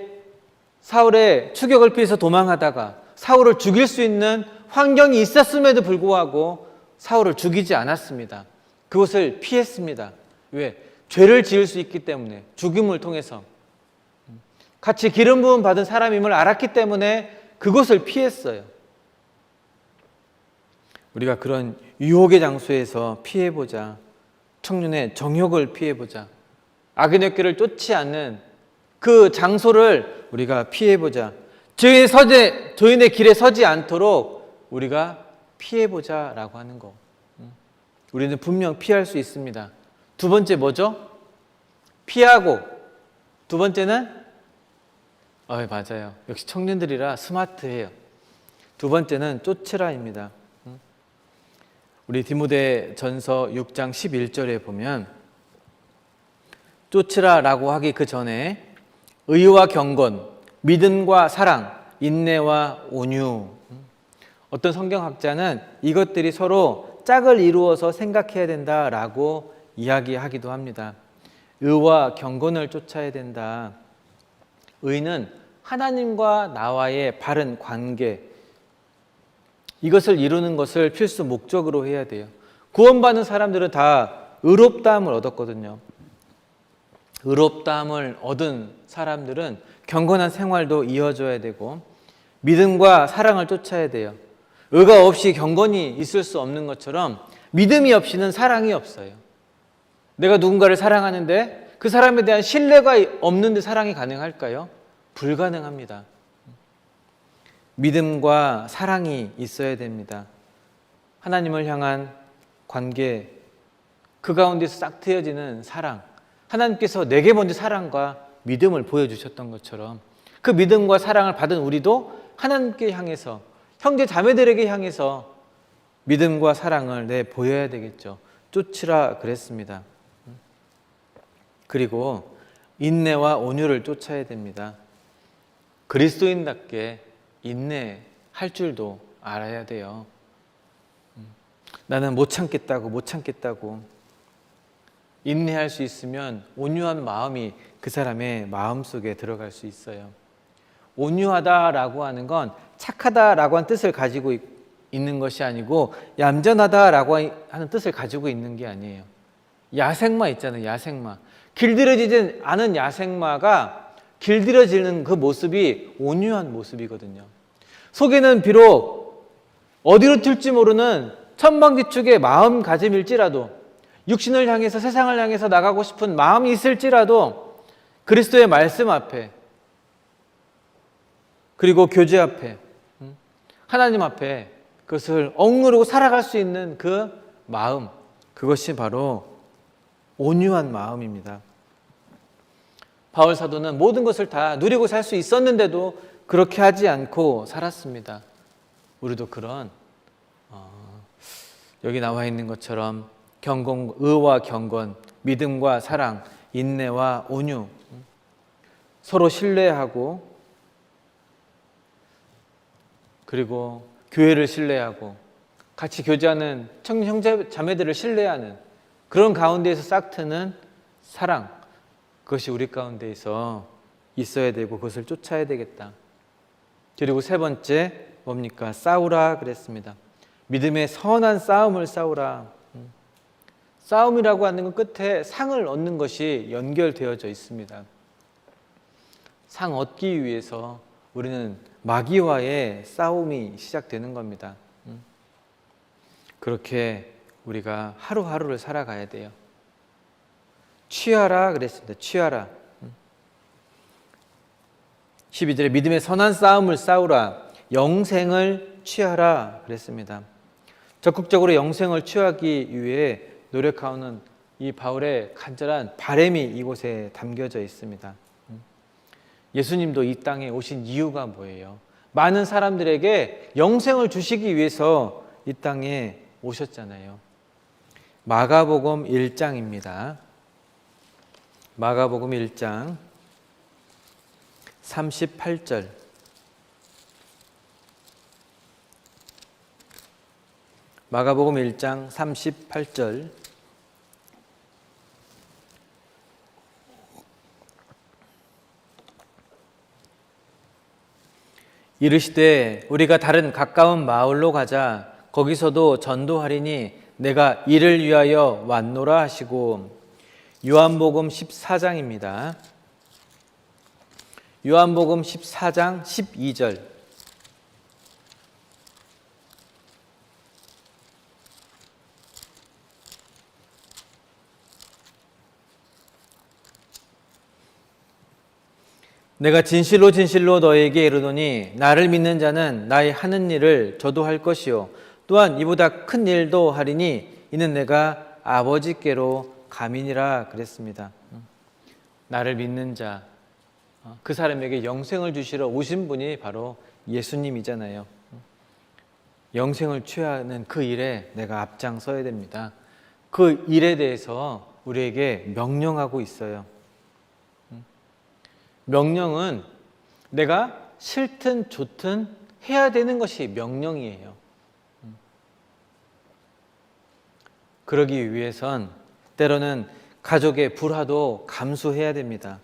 사울의 추격을 피해서 도망하다가 사울을 죽일 수 있는 환경이 있었음에도 불구하고 사울을 죽이지 않았습니다. 그것을 피했습니다. 왜? 죄를 지을 수 있기 때문에, 죽임을 통해서. 같이 기름 부음 받은 사람임을 알았기 때문에 그것을 피했어요. 우리가 그런 유혹의 장소에서 피해보자. 청년의 정욕을 피해보자. 악인의 길을 쫓지 않는 그 장소를 우리가 피해보자. 죄인의 길에 서지 않도록 우리가 피해보자라고 하는 거. 우리는 분명 피할 수 있습니다. 두 번째 뭐죠? 피하고. 두 번째는 맞아요. 역시 청년들이라 스마트해요. 두 번째는 쫓으라입니다. 우리 디모데전서 6장 11절에 보면 쫓으라라고 하기 그 전에 의와 경건, 믿음과 사랑, 인내와 온유. 어떤 성경학자는 이것들이 서로 짝을 이루어서 생각해야 된다라고 이야기하기도 합니다. 의와 경건을 쫓아야 된다. 의는 하나님과 나와의 바른 관계, 이것을 이루는 것을 필수 목적으로 해야 돼요. 구원받는 사람들은 다 의롭다함을 얻었거든요. 의롭다함을 얻은 사람들은 경건한 생활도 이어져야 되고 믿음과 사랑을 쫓아야 돼요. 의가 없이 경건이 있을 수 없는 것처럼 믿음이 없이는 사랑이 없어요. 내가 누군가를 사랑하는데 그 사람에 대한 신뢰가 없는데 사랑이 가능할까요? 불가능합니다. 믿음과 사랑이 있어야 됩니다. 하나님을 향한 관계, 그 가운데서 싹 트여지는 사랑. 하나님께서 내게 먼저 사랑과 믿음을 보여주셨던 것처럼 그 믿음과 사랑을 받은 우리도 하나님께 향해서, 형제 자매들에게 향해서 믿음과 사랑을 보여야 되겠죠. 쫓으라 그랬습니다. 그리고 인내와 온유를 쫓아야 됩니다. 그리스도인답게 인내할 줄도 알아야 돼요. 나는 못 참겠다고 인내할 수 있으면 온유한 마음이 그 사람의 마음속에 들어갈 수 있어요. 온유하다라고 하는 건 착하다라고 하는 뜻을 가지고 있는 것이 아니고 얌전하다라고 하는 뜻을 가지고 있는 게 아니에요. 야생마 있잖아요. 야생마. 길들여지지 않은 야생마가 길들여지는 그 모습이 온유한 모습이거든요. 속에는 비록 어디로 튈지 모르는 천방지축의 마음가짐일지라도, 육신을 향해서, 세상을 향해서 나가고 싶은 마음이 있을지라도 그리스도의 말씀 앞에, 그리고 교제 앞에, 하나님 앞에 그것을 억누르고 살아갈 수 있는 그 마음, 그것이 바로 온유한 마음입니다. 바울 사도는 모든 것을 다 누리고 살 수 있었는데도 그렇게 하지 않고 살았습니다. 우리도 그런 여기 나와 있는 것처럼 의와 경건, 믿음과 사랑, 인내와 온유, 서로 신뢰하고, 그리고 교회를 신뢰하고 같이 교제하는 형제 자매들을 신뢰하는 그런 가운데에서 싹트는 사랑, 그것이 우리 가운데에서 있어야 되고 그것을 쫓아야 되겠다. 그리고 세 번째 뭡니까? 싸우라 그랬습니다. 믿음의 선한 싸움을 싸우라. 싸움이라고 하는 건 끝에 상을 얻는 것이 연결되어져 있습니다. 상 얻기 위해서 우리는 마귀와의 싸움이 시작되는 겁니다. 그렇게 우리가 하루하루를 살아가야 돼요. 취하라 그랬습니다. 취하라. 12절에 믿음의 선한 싸움을 싸우라. 영생을 취하라 그랬습니다. 적극적으로 영생을 취하기 위해 노력하는 이 바울의 간절한 바람이 이곳에 담겨져 있습니다. 예수님도 이 땅에 오신 이유가 뭐예요? 많은 사람들에게 영생을 주시기 위해서 이 땅에 오셨잖아요. 마가복음 1장입니다. 마가복음 1장 38절. 마가복음 1장 38절. 이르시되 우리가 다른 가까운 마을로 가자. 거기서도 전도하리니 내가 이를 위하여 왔노라 하시고. 요한복음 14장입니다. 요한복음 14장 12절. 내가 진실로 진실로 너에게 이르노니 나를 믿는 자는 나의 하는 일을 저도 할 것이요 또한 이보다 큰 일도 하리니 이는 내가 아버지께로 감이니라 그랬습니다. 나를 믿는 자, 그 사람에게 영생을 주시러 오신 분이 바로 예수님이잖아요. 영생을 취하는 그 일에 내가 앞장서야 됩니다. 그 일에 대해서 우리에게 명령하고 있어요. 명령은 내가 싫든 좋든 해야 되는 것이 명령이에요. 그러기 위해선 때로는 가족의 불화도 감수해야 됩니다.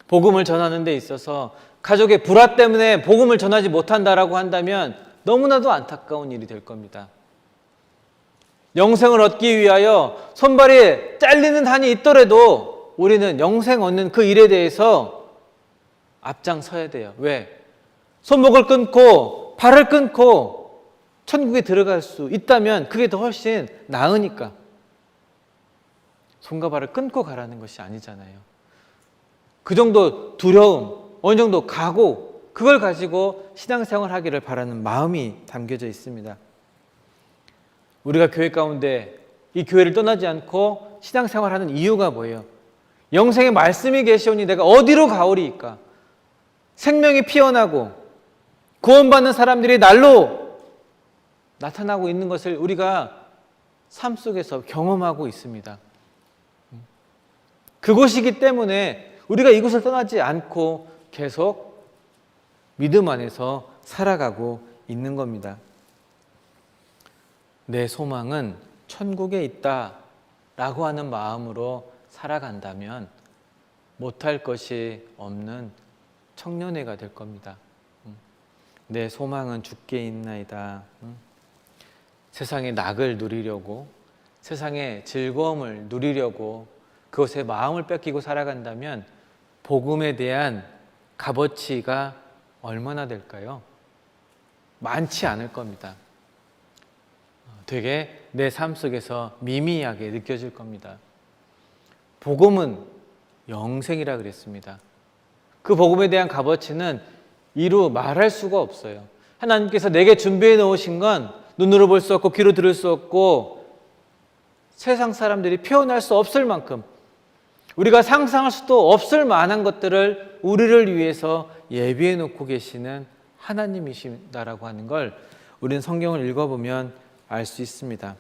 복음을 전하는 데 있어서 가족의 불화 때문에 복음을 전하지 못한다라고 한다면 너무나도 안타까운 일이 될 겁니다. 영생을 얻기 위하여 손발이 잘리는 한이 있더라도 우리는 영생 얻는 그 일에 대해서 앞장서야 돼요. 왜? 손목을 끊고 발을 끊고 천국에 들어갈 수 있다면 그게 더 훨씬 나으니까. 손과 발을 끊고 가라는 것이 아니잖아요. 그 정도 두려움, 어느 정도 각오, 그걸 가지고 신앙생활 하기를 바라는 마음이 담겨져 있습니다. 우리가 교회 가운데 이 교회를 떠나지 않고 신앙생활하는 이유가 뭐예요? 영생의 말씀이 계시오니 내가 어디로 가오리이까? 생명이 피어나고 구원받는 사람들이 날로 나타나고 있는 것을 우리가 삶 속에서 경험하고 있습니다. 그곳이기 때문에 우리가 이곳을 떠나지 않고 계속 믿음 안에서 살아가고 있는 겁니다. 내 소망은 천국에 있다라고 하는 마음으로 살아간다면 못할 것이 없는 청년회가 될 겁니다. 내 소망은 주께 있나이다. 세상의 낙을 누리려고, 세상의 즐거움을 누리려고 그것에 마음을 뺏기고 살아간다면 복음에 대한 값어치가 얼마나 될까요? 많지 않을 겁니다. 되게 내 삶 속에서 미미하게 느껴질 겁니다. 복음은 영생이라 그랬습니다. 그 복음에 대한 값어치는 이루 말할 수가 없어요. 하나님께서 내게 준비해 놓으신 건 눈으로 볼 수 없고 귀로 들을 수 없고 세상 사람들이 표현할 수 없을 만큼 우리가 상상할 수도 없을 만한 것들을 우리를 위해서 예비해 놓고 계시는 하나님이시다라고 하는 걸 우리는 성경을 읽어보면 알 수 있습니다.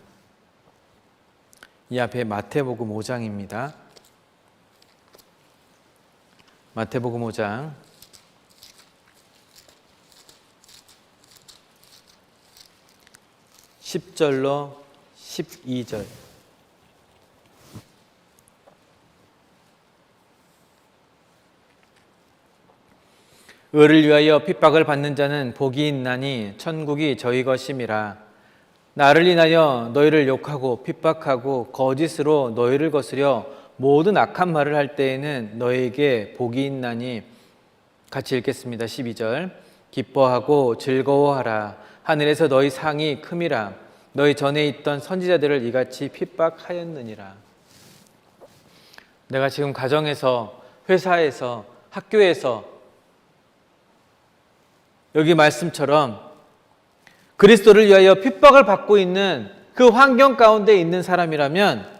이 앞에 마태복음 5장입니다. 마태복음 5장 10절로 12절. 의를 위하여 핍박을 받는 자는 복이 있나니 천국이 저희 것임이라. 나를 인하여 너희를 욕하고 핍박하고 거짓으로 너희를 거스려 모든 악한 말을 할 때에는 너희에게 복이 있나니. 같이 읽겠습니다. 12절. 기뻐하고 즐거워하라. 하늘에서 너희 상이 큼이라. 너희 전에 있던 선지자들을 이같이 핍박하였느니라. 내가 지금 가정에서, 회사에서, 학교에서 여기 말씀처럼 그리스도를 위하여 핍박을 받고 있는 그 환경 가운데 있는 사람이라면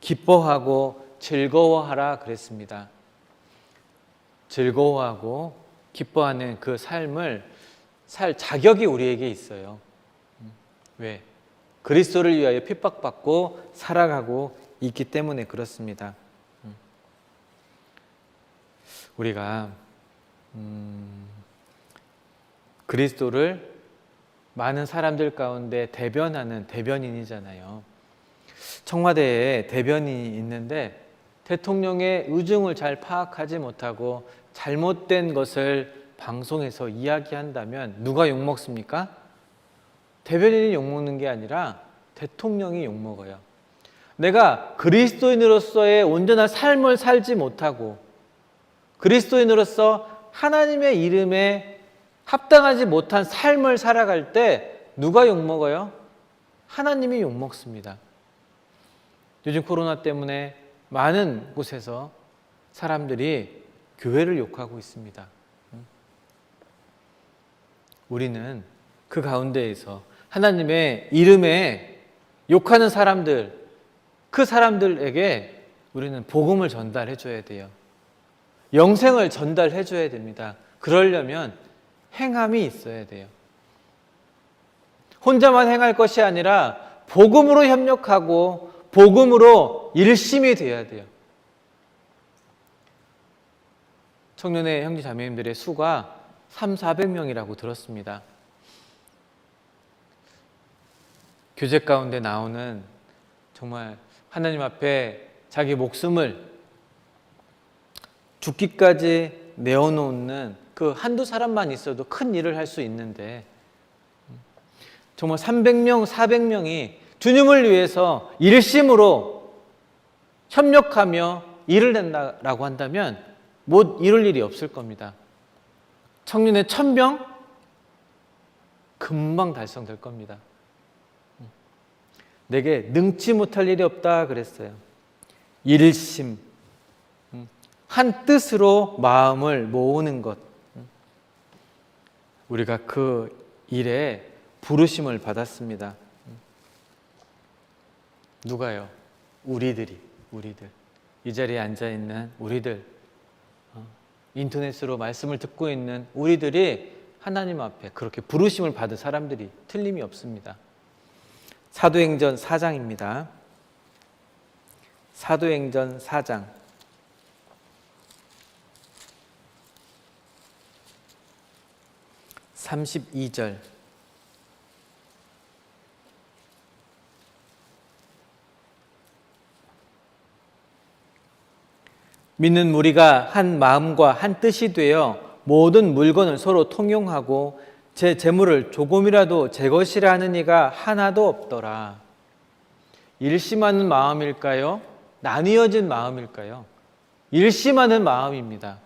기뻐하고 즐거워하라 그랬습니다. 즐거워하고 기뻐하는 그 삶을 살 자격이 우리에게 있어요. 왜? 그리스도를 위하여 핍박받고 살아가고 있기 때문에 그렇습니다. 우리가 그리스도를 많은 사람들 가운데 대변하는 대변인이잖아요. 청와대에 대변인이 있는데 대통령의 의중을 잘 파악하지 못하고 잘못된 것을 방송에서 이야기한다면 누가 욕먹습니까? 대변인이 욕먹는 게 아니라 대통령이 욕먹어요. 내가 그리스도인으로서의 온전한 삶을 살지 못하고 그리스도인으로서 하나님의 이름에 합당하지 못한 삶을 살아갈 때 누가 욕먹어요? 하나님이 욕먹습니다. 요즘 코로나 때문에 많은 곳에서 사람들이 교회를 욕하고 있습니다. 우리는 그 가운데에서 하나님의 이름에 욕하는 사람들, 그 사람들에게 우리는 복음을 전달해 줘야 돼요. 영생을 전달해 줘야 됩니다. 그러려면 행함이 있어야 돼요. 혼자만 행할 것이 아니라 복음으로 협력하고 복음으로 일심이 되어야 돼요. 청년의 형제 자매님들의 수가 300~400명이라고 들었습니다. 교제 가운데 나오는 정말 하나님 앞에 자기 목숨을 죽기까지 내어놓는 그 한두 사람만 있어도 큰 일을 할 수 있는데 정말 300명, 400명이 주님을 위해서 일심으로 협력하며 일을 낸다라고 한다면 못 이룰 일이 없을 겁니다. 청년의 1000명 금방 달성될 겁니다. 내게 능치 못할 일이 없다 그랬어요. 일심, 한 뜻으로 마음을 모으는 것. 우리가 그 일에 부르심을 받았습니다. 누가요? 우리들. 이 자리에 앉아있는 우리들, 인터넷으로 말씀을 듣고 있는 우리들이 하나님 앞에 그렇게 부르심을 받은 사람들이 틀림이 없습니다. 사도행전 4장입니다. 사도행전 4장 32절. 믿는 무리가 한 마음과 한 뜻이 되어 모든 물건을 서로 통용하고 제 재물을 조금이라도 제 것이라 하는 이가 하나도 없더라. 일심하는 마음일까요? 나뉘어진 마음일까요? 일심하는 마음입니다.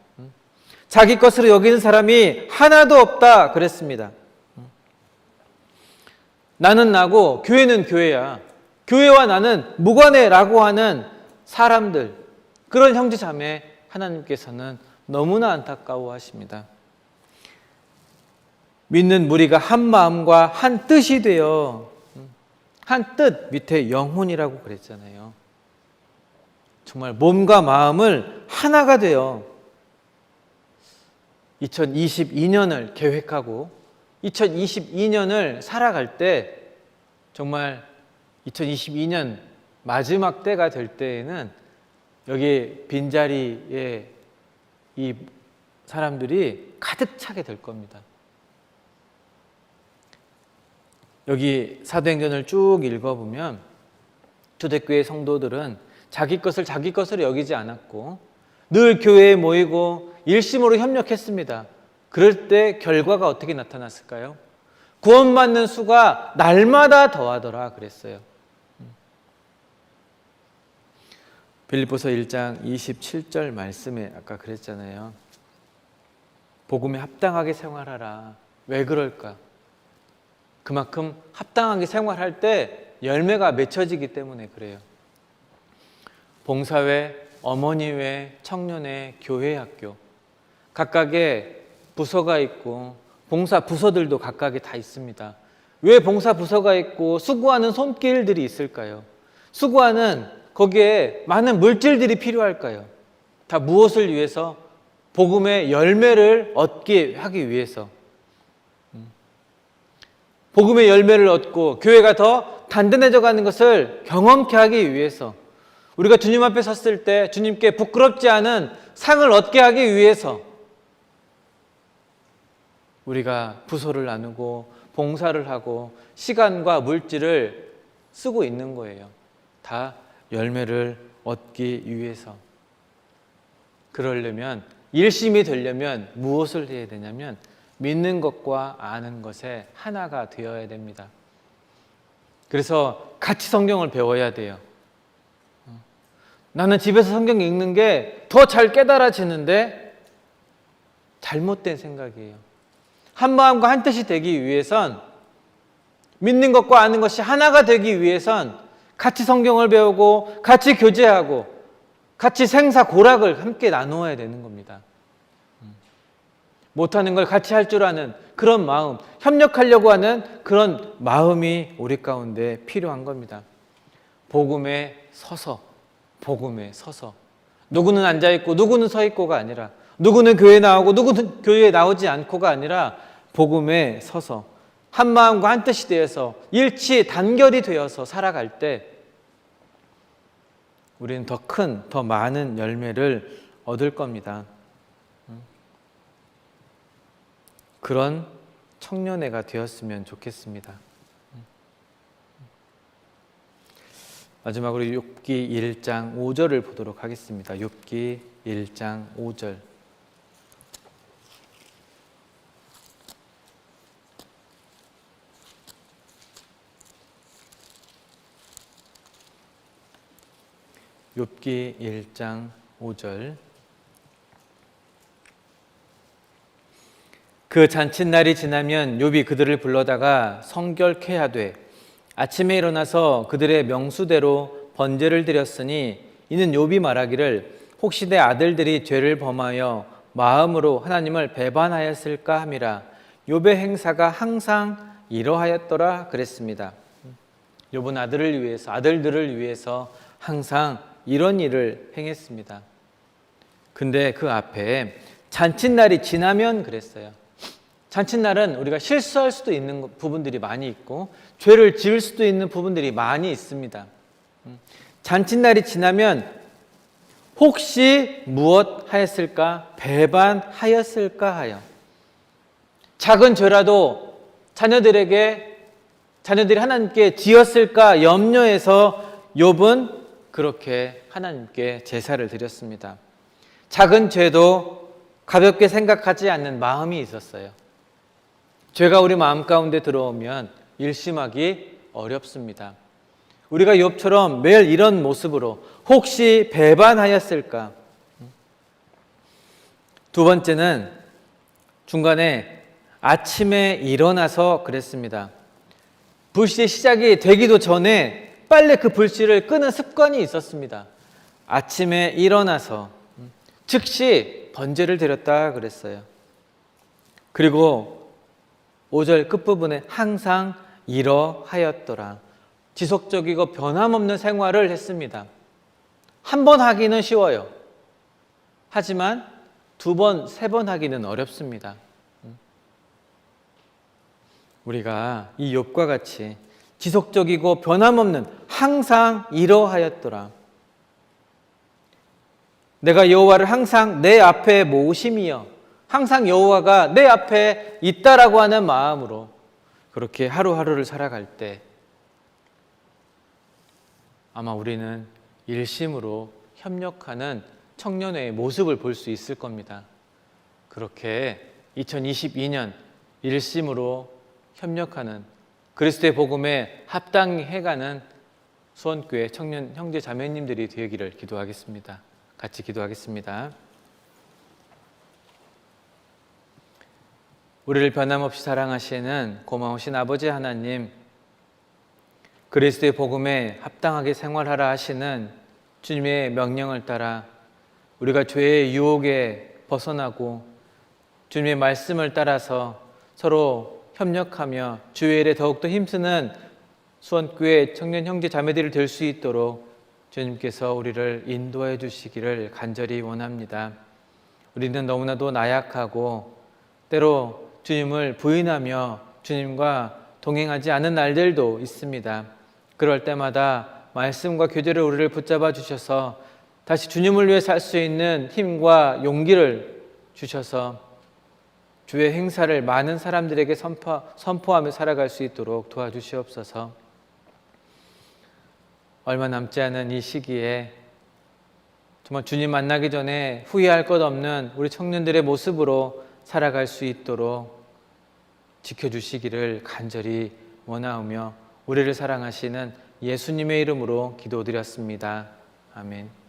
자기 것으로 여기는 사람이 하나도 없다 그랬습니다. 나는 나고 교회는 교회야. 교회와 나는 무관해라고 하는 사람들, 그런 형제 자매 하나님께서는 너무나 안타까워하십니다. 믿는 무리가 한 마음과 한 뜻이 되어, 한 뜻 밑에 영혼이라고 그랬잖아요. 정말 몸과 마음을 하나가 되어 2022년을 계획하고 2022년을 살아갈 때 정말 2022년 마지막 때가 될 때에는 여기 빈자리에 이 사람들이 가득 차게 될 겁니다. 여기 사도행전을 쭉 읽어보면 초대교회 성도들은 자기 것을 여기지 않았고 늘 교회에 모이고 일심으로 협력했습니다. 그럴 때 결과가 어떻게 나타났을까요? 구원받는 수가 날마다 더하더라 그랬어요. 빌립보서 1장 27절 말씀에 아까 그랬잖아요. 복음에 합당하게 생활하라. 왜 그럴까? 그만큼 합당하게 생활할 때 열매가 맺혀지기 때문에 그래요. 봉사회, 어머니회, 청년회, 교회, 학교 각각의 부서가 있고 봉사 부서들도 각각에 다 있습니다. 왜 봉사 부서가 있고 수고하는 손길들이 있을까요? 수고하는 거기에 많은 물질들이 필요할까요? 다 무엇을 위해서? 복음의 열매를 얻게 하기 위해서. 복음의 열매를 얻고 교회가 더 단단해져 가는 것을 경험케 하기 위해서, 우리가 주님 앞에 섰을 때 주님께 부끄럽지 않은 상을 얻게 하기 위해서 우리가 부서를 나누고 봉사를 하고 시간과 물질을 쓰고 있는 거예요. 다 열매를 얻기 위해서. 그러려면, 일심이 되려면 무엇을 해야 되냐면 믿는 것과 아는 것에 하나가 되어야 됩니다. 그래서 같이 성경을 배워야 돼요. 나는 집에서 성경 읽는 게 더 잘 깨달아지는데 잘못된 생각이에요. 한 마음과 한 뜻이 되기 위해선, 믿는 것과 아는 것이 하나가 되기 위해선 같이 성경을 배우고 같이 교제하고 같이 생사고락을 함께 나누어야 되는 겁니다. 못하는 걸 같이 할 줄 아는 그런 마음, 협력하려고 하는 그런 마음이 우리 가운데 필요한 겁니다. 복음에 서서, 복음에 서서. 누구는 앉아있고 누구는 서있고가 아니라, 누구는 교회에 나오고 누구는 교회에 나오지 않고가 아니라 복음에 서서 한 마음과 한 뜻이 되어서 일치 단결이 되어서 살아갈 때 우리는 더 큰, 더 많은 열매를 얻을 겁니다. 그런 청년회가 되었으면 좋겠습니다. 마지막으로 욥기 1장 5절을 보도록 하겠습니다. 욥기 1장 5절. 욥기 1장 5절. 그 잔칫날이 지나면 욥이 그들을 불러다가 성결케 하되 아침에 일어나서 그들의 명수대로 번제를 드렸으니 이는 욥이 말하기를 혹시 내 아들들이 죄를 범하여 마음으로 하나님을 배반하였을까 함이라. 욥의 행사가 항상 이러하였더라 그랬습니다. 욥은 아들들을 위해서 항상 이런 일을 행했습니다. 근데 그 앞에 잔칫날이 지나면 그랬어요. 잔칫날은 우리가 실수할 수도 있는 부분들이 많이 있고 죄를 지을 수도 있는 부분들이 많이 있습니다. 잔칫날이 지나면 혹시 무엇 하였을까? 배반하였을까 하여. 작은 죄라도 자녀들이 하나님께 지었을까 염려해서 욥은 그렇게 하나님께 제사를 드렸습니다. 작은 죄도 가볍게 생각하지 않는 마음이 있었어요. 죄가 우리 마음 가운데 들어오면 일심하기 어렵습니다. 우리가 욥처럼 매일 이런 모습으로 혹시 배반하였을까? 두 번째는 중간에 아침에 일어나서 그랬습니다. 불시의 시작이 되기도 전에 빨리 그 불씨를 끄는 습관이 있었습니다. 아침에 일어나서 즉시 번제를 드렸다 그랬어요. 그리고 5절 끝부분에 항상 이러하였더라. 지속적이고 변함없는 생활을 했습니다. 한 번 하기는 쉬워요. 하지만 두 번, 세 번 하기는 어렵습니다. 우리가 이 욥과 같이 지속적이고 변함없는 항상 이러하였더라. 내가 여호와를 항상 내 앞에 모심이여, 항상 여호와가 내 앞에 있다라고 하는 마음으로 그렇게 하루하루를 살아갈 때 아마 우리는 일심으로 협력하는 청년회의 모습을 볼 수 있을 겁니다. 그렇게 2022년 일심으로 협력하는 그리스도의 복음에 합당히 해가는 수원교회 청년 형제 자매님들이 되기를 기도하겠습니다. 같이 기도하겠습니다. 우리를 변함없이 사랑하시는 고마우신 아버지 하나님, 그리스도의 복음에 합당하게 생활하라 하시는 주님의 명령을 따라 우리가 죄의 유혹에 벗어나고 주님의 말씀을 따라서 서로 협력하며 주의 일에 더욱더 힘쓰는 수원교회 청년 형제 자매들이 될 수 있도록 주님께서 우리를 인도해 주시기를 간절히 원합니다. 우리는 너무나도 나약하고 때로 주님을 부인하며 주님과 동행하지 않은 날들도 있습니다. 그럴 때마다 말씀과 교제로 우리를 붙잡아 주셔서 다시 주님을 위해 살 수 있는 힘과 용기를 주셔서 주의 행사를 많은 사람들에게 선포하며 살아갈 수 있도록 도와주시옵소서. 얼마 남지 않은 이 시기에 정말 주님 만나기 전에 후회할 것 없는 우리 청년들의 모습으로 살아갈 수 있도록 지켜주시기를 간절히 원하오며 우리를 사랑하시는 예수님의 이름으로 기도드렸습니다. 아멘.